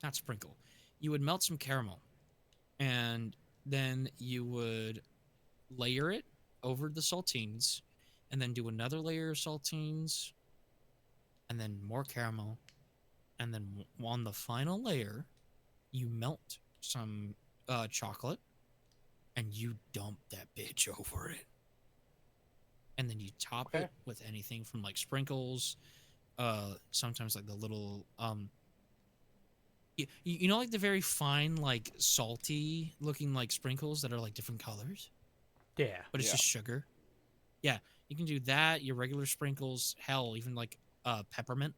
not sprinkle. You would melt some caramel, and then you would layer it over the saltines, and then do another layer of saltines, and then more caramel, and then on the final layer, you melt some chocolate, and you dump that bitch over it, and then you top Okay. it with anything from like sprinkles, sometimes like the little you know, like the very fine, like salty looking like sprinkles that are like different colors, Yeah. but it's Yeah. just sugar. Yeah, you can do that. Your regular sprinkles, hell, even like peppermint,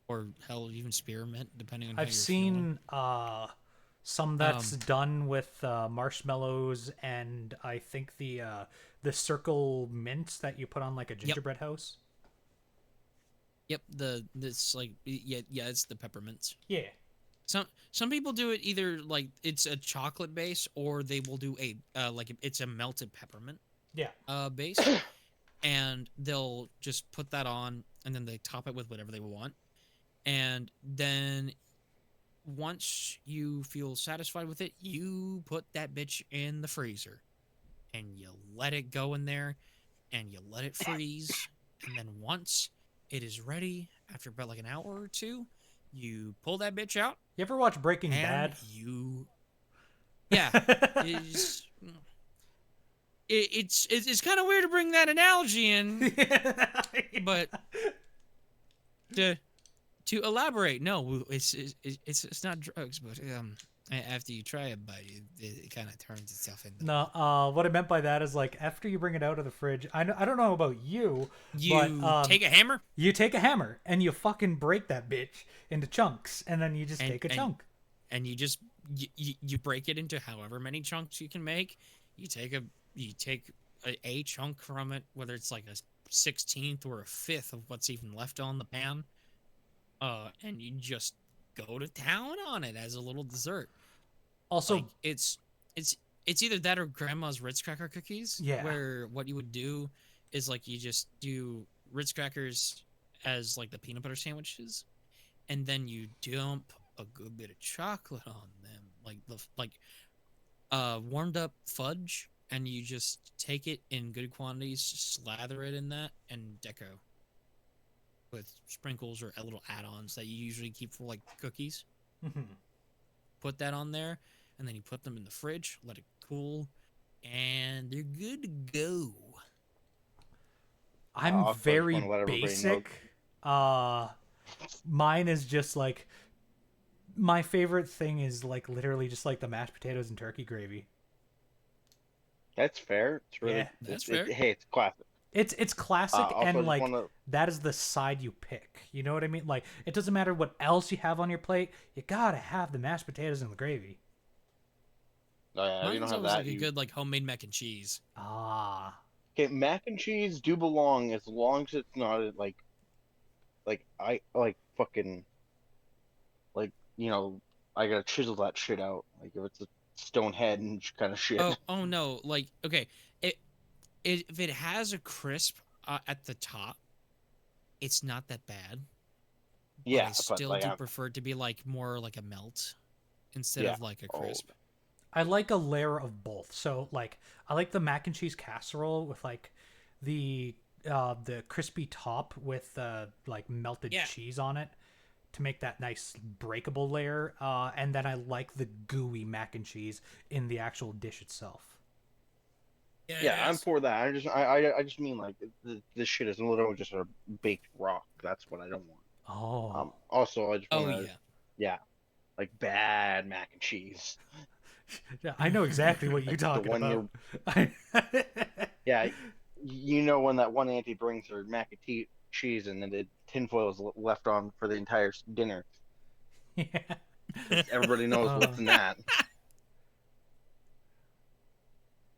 or hell, even spearmint, depending on how I've you're feeling. seen some that's done with marshmallows and I think the circle mints that you put on like a gingerbread house. Yep, this like yeah, it's the peppermints. Yeah. Some people do it either like it's a chocolate base, or they will do a like it's a melted peppermint Yeah. base, and they'll just put that on, and then they top it with whatever they want, and then once you feel satisfied with it, you put that bitch in the freezer, and you let it go in there, and you let it freeze, and then once it is ready, after about like an hour or two, you pull that bitch out. You ever watch Breaking And Bad? yeah, it's kind of weird to bring that analogy in, but to elaborate, no, it's not drugs, but after you try it, but it kind of turns itself into. No, what I meant by that is like after you bring it out of the fridge, I don't know about you, You but take a hammer. you take a hammer and you fucking break that bitch into chunks, and then you just And- take a and- chunk. And you just you break it into however many chunks you can make. You take a chunk from it, whether it's like a 16th or a fifth of what's even left on the pan, and you just go to town on it as a little dessert. Also, Like, it's either that or grandma's Ritz cracker cookies. Yeah. Where what you would do is like you just do Ritz crackers as like the peanut butter sandwiches, and then you dump a good bit of chocolate on them, like warmed up fudge, and you just take it in good quantities, slather it in that, and deco with sprinkles or little add-ons that you usually keep for like cookies. mhm. Put that on there, and then you put them in the fridge, let it cool, and they're good to go. I'm Also, I just want very to let everybody know. basic. Mine is just like my favorite thing is like literally just like the mashed potatoes and turkey gravy. That's fair. It's really, Yeah. That's fair. hey, it's classic. It's classic Also, I and just like want to. that is the side you pick. You know what I mean? Like it doesn't matter what else you have on your plate. You gotta have the mashed potatoes and the gravy. If you don't Mine's have always that, like a you good like homemade mac and cheese. Ah. okay. Mac and cheese do belong as long as it's not I like fucking like I gotta chisel that shit out. Like if it's a stone head and kind of shit. Oh no, like okay, it, if it has a crisp at the top, it's not that bad. But Yeah, I but still like do I'm prefer it to be like more like a melt instead yeah. of like a Oh crisp. I like a layer of both. So like I like the mac and cheese casserole with like the the crispy top with like melted Yeah. cheese on it to make that nice breakable layer. And then I like the gooey mac and cheese in the actual dish itself. Yeah, it yeah, I'm is. for that. I just mean like this shit is literally just a baked rock. That's what I don't want. Oh. Also, I just want Oh to yeah. yeah, like bad mac and cheese. Yeah, I know exactly what you're Like the talking one about. you're yeah, when that one auntie brings her mac and cheese and then the tinfoil is left on for the entire dinner. Yeah. Everybody knows Uh, what's in that.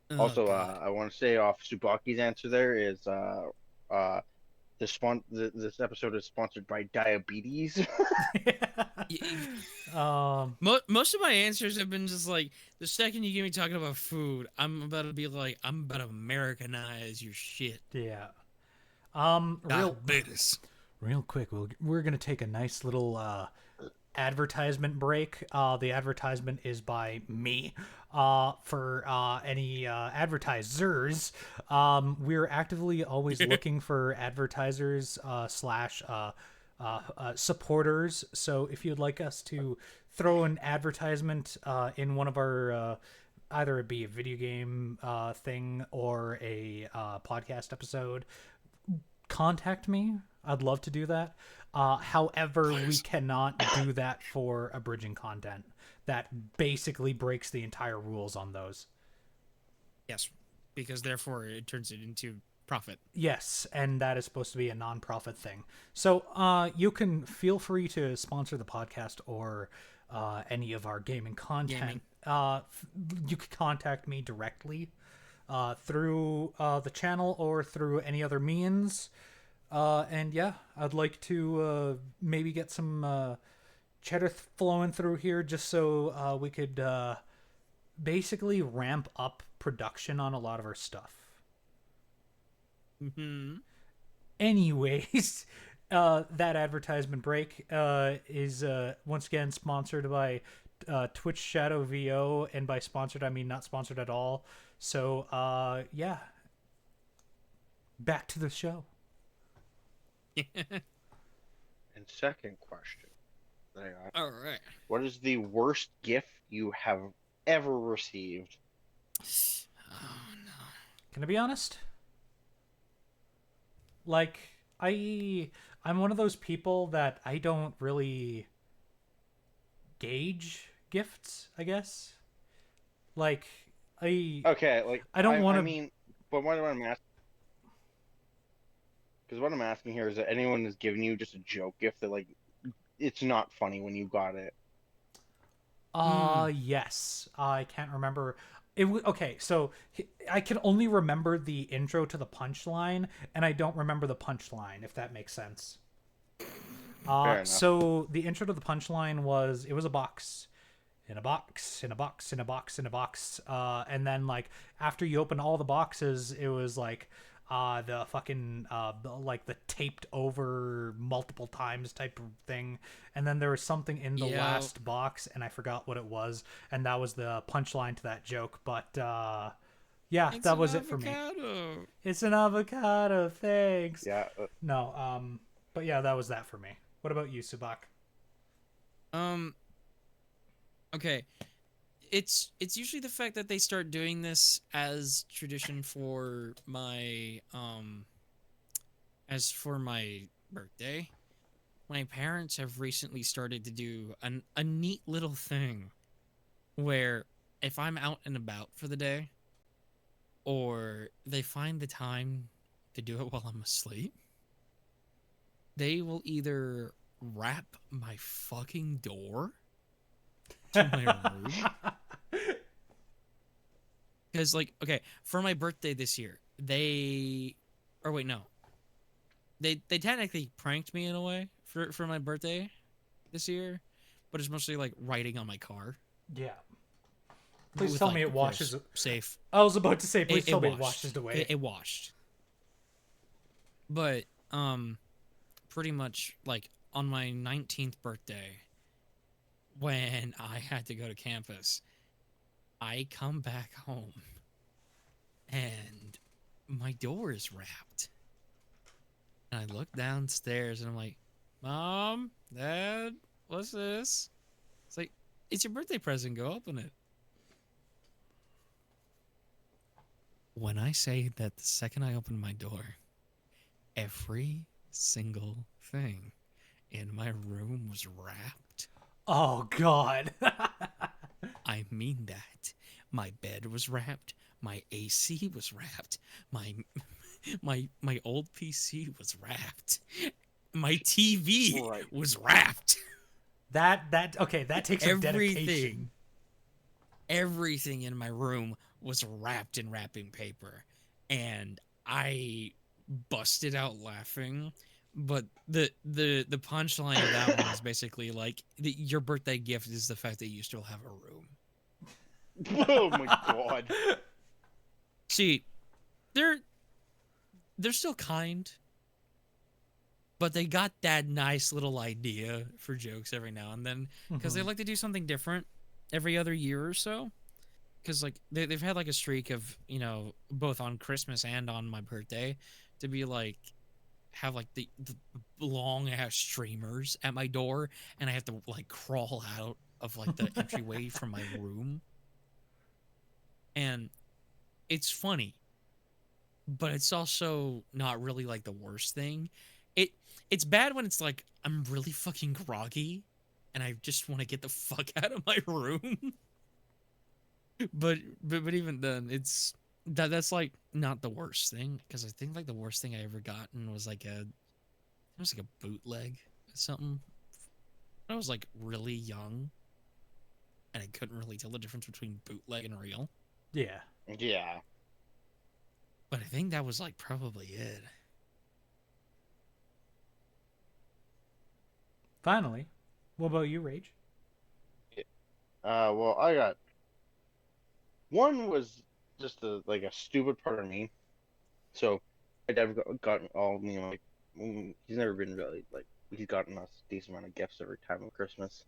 Oh Also, god. I want to say off Subaki's answer there is uh this episode is sponsored by diabetes. Y- um, Most of my answers have been just like the second you get me talking about food, I'm about to be like I'm about to Americanize your shit. yeah. Real Diabetes. real quick, we're gonna take a nice little advertisement break. The advertisement is by me. For any advertisers, we're actively always looking for advertisers slash supporters. So if you'd like us to throw an advertisement in one of our either it be a video game thing or a podcast episode, contact me. I'd love to do that. However, we Please. cannot do that for abridging content. That basically breaks the entire rules on those. Yes, because therefore it turns it into profit. Yes, and that is supposed to be a non-profit thing. So you can feel free to sponsor the podcast or any of our gaming content. Gaming. You can contact me directly through the channel or through any other means. And yeah, I'd like to maybe get some cheddar flowing through here just so we could basically ramp up production on a lot of our stuff. Hmm. Anyways, that advertisement break is once again sponsored by TwitchShadowVO, and by sponsored I mean not sponsored at all. So yeah, back to the show. And second question that I got, All right. what is the worst gift you have ever received? Oh no. Can I be honest? Like I'm one of those people that I don't really gauge gifts, I guess. Like I Okay, like I don't want I to. mean, but what I'm asking, because what I'm asking here is that anyone has given you just a joke gift that like it's not funny when you got it. Yes. I can't remember. Okay, so I can only remember the intro to the punchline, and I don't remember the punchline, if that makes sense. Fair enough. So the intro to the punchline was it was a box. In a box, in a box, in a box, in a box. And then like after you open all the boxes, it was like the fucking like the taped over multiple times type of thing. And then there was something in the Yeah. last box, and I forgot what it was, and that was the punchline to that joke. But yeah, It's that an was it for me. avocado. It's an avocado, thanks. Yeah. No, but yeah, that was that for me. What about you, Subak? Um. Okay. it's usually the fact that they start doing this as tradition for my as for my birthday. My parents have recently started to do a neat little thing where if I'm out and about for the day, or they find the time to do it while I'm asleep, they will either wrap my fucking door to my room. Because, like, okay, for my birthday this year, or wait, no, they technically pranked me in a way for my birthday this year, but it's mostly like writing on my car. Yeah. Please With, tell like, me it of course, washes. safe. I was about to say, please It tell me it washed. washes away. It washed. But pretty much like on my 19th birthday, when I had to go to campus, I come back home and my door is wrapped. And I look downstairs and I'm like, Mom, Dad, what's this? It's like, it's your birthday present. Go open it. When I say that the second I opened my door, every single thing in my room was wrapped. Oh God. I mean that. My bed was wrapped. My AC was wrapped. My old PC was wrapped. My TV Right. was wrapped. Okay, that takes some dedication. Everything in my room was wrapped in wrapping paper, and I busted out laughing. But the punchline of that one is basically like your birthday gift is the fact that you still have a room. Oh my god. See, they're still kind, but they got that nice little idea for jokes every now and then because they like to do something different every other year or so. Because like they've had like a streak of, you know, both on Christmas and on my birthday to be like have like the long ass streamers at my door, and I have to like crawl out of like the entryway from my room. And it's funny, but it's also not really like the worst thing. It's bad when it's like I'm really fucking groggy and I just want to get the fuck out of my room. but even then, it's that's like not the worst thing, because I think like the worst thing I ever gotten was like it was like a bootleg or something. I was like really young and I couldn't really tell the difference between bootleg and real. Yeah. Yeah. But I think that was like probably it. Finally. What about you, Rage? Well, I got one was just a stupid part of me. So my dad gotten all me like he's never been really like he's gotten us a decent amount of gifts every time of Christmas.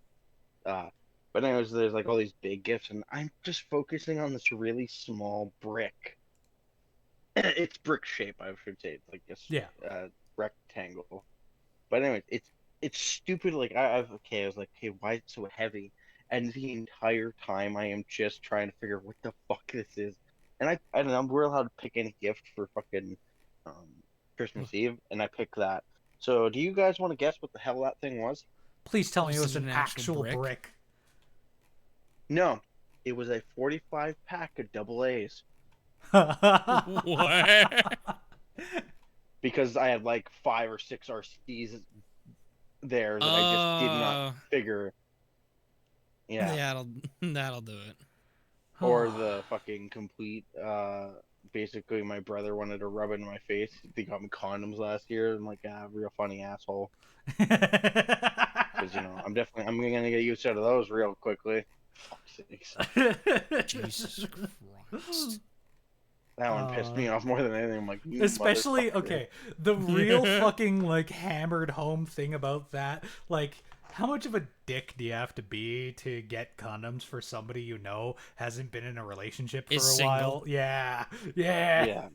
But anyways, there's like all these big gifts, and I'm just focusing on this really small brick. It's brick shape, I should say. It's like Yeah. a rectangle. But anyways, it's stupid. Like I was like, okay, why is it so heavy? And the entire time I am just trying to figure out what the fuck this is. And I don't know, we're allowed to pick any gift for fucking Christmas Eve, and I picked that. So do you guys want to guess what the hell that thing was? Please tell me it Was was it an an actual actual brick? brick. No. It was a 45 pack of double A's. What? Because I had like 5 or 6 RCs there that I just did not figure. Yeah. Yeah, that'll do it. Or the fucking complete basically my brother wanted to rub it in my face. He got me condoms last year. I'm like, real funny asshole. Because I'm gonna get used out of those real quickly. Fuck's sakes. Jesus Christ. That one pissed me off more than anything. I'm like, Especially, motherfucker. okay, the real fucking, like, hammered home thing about that, like, how much of a dick do you have to be to get condoms for somebody you know hasn't been in a relationship for Is a single. while? Yeah. Yeah.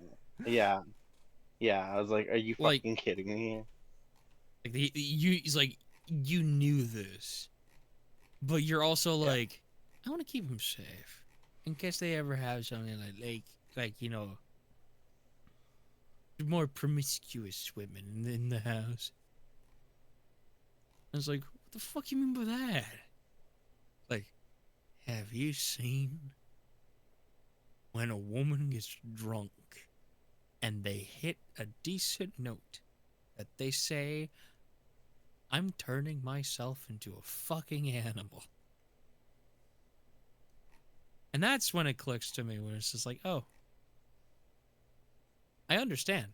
Yeah. I was like, are you Like- fucking kidding me? Like he's like, you knew this, but you're also like, I want to keep them safe in case they ever have something like more promiscuous women in the house. I was like, what the fuck you mean by that? Like, have you seen when a woman gets drunk and they hit a decent note that they say, I'm turning myself into a fucking animal? And that's when it clicks to me, when it's just like, oh, I understand.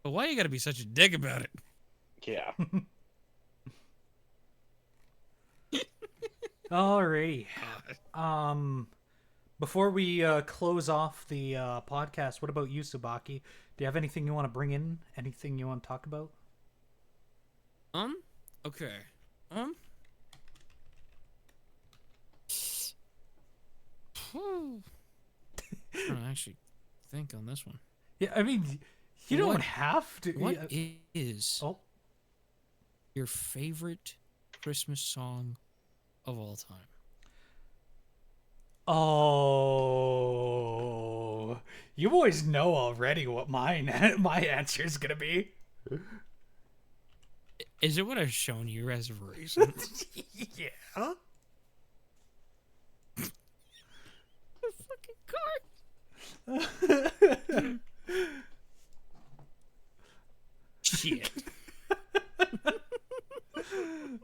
But why you gotta be such a dick about it? Yeah. Alrighty. Before we close off the podcast, what about you, Subaki? Do you have anything you want to bring in? Anything you want to talk about? Okay. I don't actually think on this one. Yeah, I mean, you don't have to. What is Oh, your favorite Christmas song of all time? oh, you boys know already what mine my answer is gonna be. Is it what I've shown you as of recent? Yeah. The fucking card. Shit.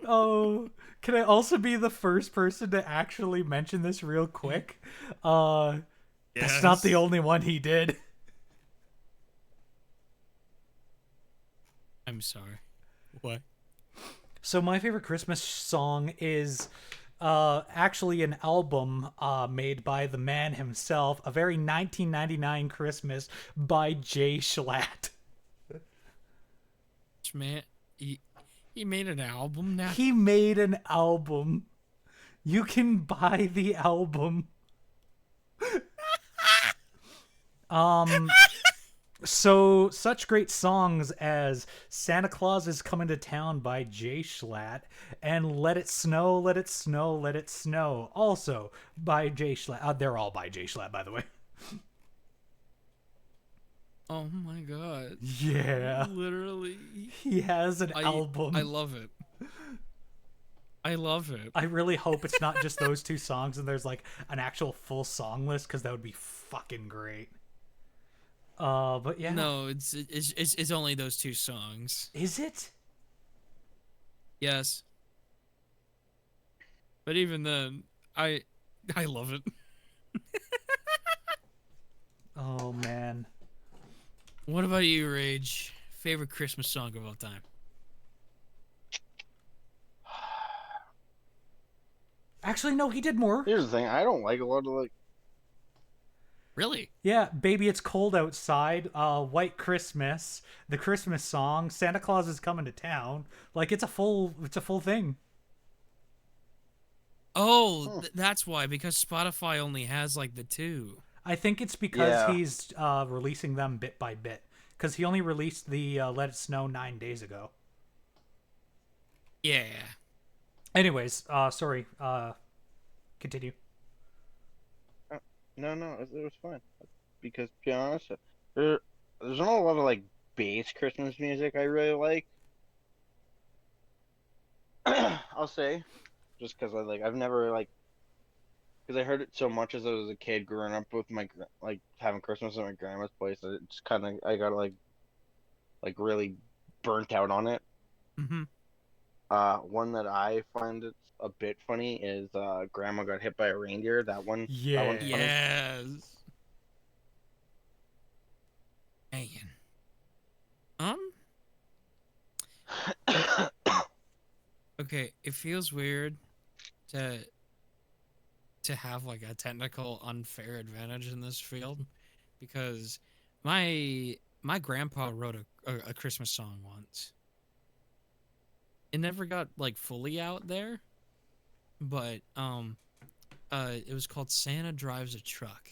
Oh, can I also be the first person to actually mention this real quick? That's not the only one he did. I'm sorry. What? So my favorite Christmas song is actually an album made by the man himself, a very 1999 Christmas by Jay Schlatt. Man, he made an album now? He made an album. You can buy the album. So such great songs as Santa Claus is Coming to Town by Jay Schlatt and Let It Snow, Let It Snow, Let It Snow, also by Jay Schlatt. They're all by Jay Schlatt, by the way. Oh my god. Yeah. Literally. He has an album. I love it. I love it. I really hope it's not just those two songs and there's like an actual full song list, because that would be fucking great. But yeah. No, it's only those two songs. Is it? Yes. But even then, I love it. Oh man. What about you, Rage? Favorite Christmas song of all time? Actually, no, he did more. Here's the thing. I don't like a lot of Really? Yeah, Baby It's Cold Outside, White Christmas, the Christmas song, Santa Claus is Coming to Town. Like it's a full thing. Oh, that's why, because Spotify only has like the two. I think it's because Yeah. he's releasing them bit by bit. Because he only released the Let It Snow 9 days ago. Yeah. Anyways, sorry. Continue. No, it was fine. Because to be honest, there's not a lot of like bass Christmas music I really like. I'll say, just because I've never because I heard it so much as I was a kid growing up with my having Christmas at my grandma's place. It's kind of I got like really burnt out on it. Mm-hmm. One that I find it's a bit funny is Grandma Got Hit by a Reindeer. That one. Yeah. That one's funny. Yes. Man. Okay, it feels weird to have like a technical unfair advantage in this field, because my grandpa wrote a Christmas song once. It never got like fully out there, but it was called Santa Drives a Truck.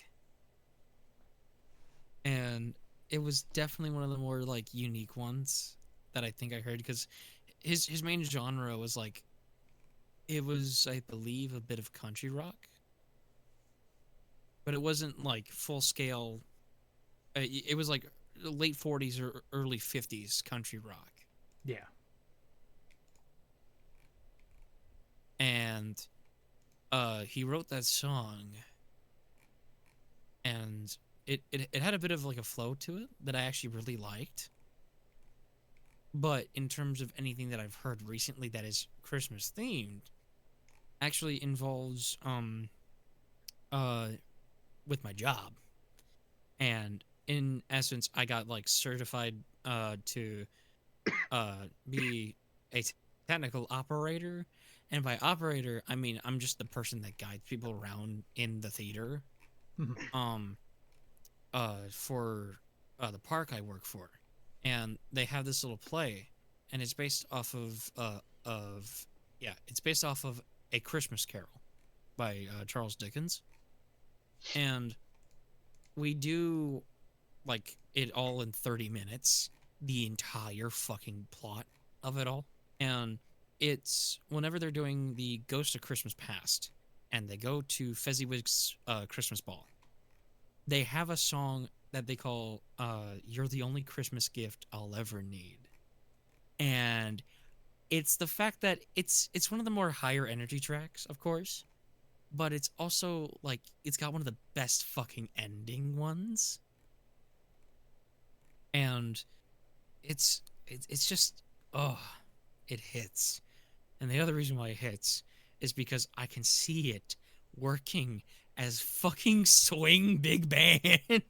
And it was definitely one of the more like unique ones that I think I heard, because his main genre was like It was, I believe, a bit of country rock, but it wasn't like full scale. It was like late 40s or early 50s country rock. Yeah. And he wrote that song, and it had a bit of like a flow to it that I actually really liked. But in terms of anything that I've heard recently that is Christmas themed, actually involves uh with my job. And in essence, I got like certified to be a technical operator. And by operator, I mean I'm just the person that guides people around in the theater. Mhm. For the park I work for, and they have this little play, and it's based off of it's based off of A Christmas Carol by Charles Dickens, and we do like it all in 30 minutes, the entire fucking plot of it all, and it's whenever they're doing the Ghost of Christmas Past, and they go to Fezziwig's Christmas ball. They have a song that they call You're the Only Christmas Gift I'll Ever Need. And it's the fact that it's one of the more higher energy tracks, of course, but it's also like it's got one of the best fucking ending ones. And it's just it hits. And the other reason why it hits is because I can see it working as fucking swing big band.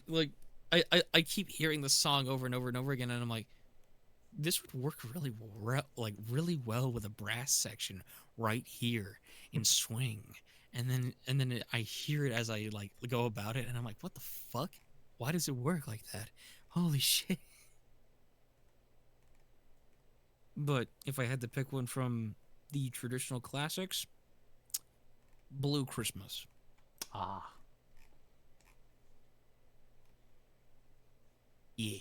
Like I keep hearing the song over and over and over again, and I'm like, this would work really well with a brass section right here in swing. And then I hear it as I like go about it, and I'm like, what the fuck? Why does it work like that? Holy shit! But if I had to pick one from the traditional classics, Blue Christmas. Ah. Yeah.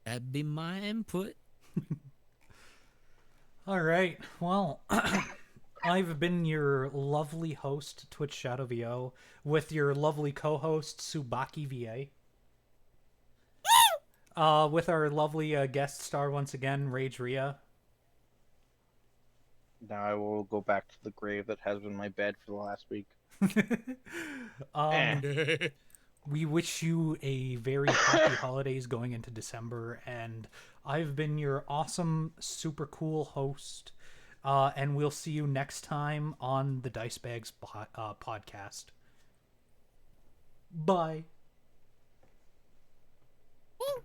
That'd be my input. All right. Well, I've been your lovely host, TwitchShadowVO, with your lovely co-host, Subaki VA. With our lovely guest star once again, Ragerea. Now I will go back to the grave that has been my bed for the last week. Eh. um, we wish you a very happy holidays going into December, and I've been your awesome, super cool host, and we'll see you next time on the Dice Bags podcast. Bye. Woo!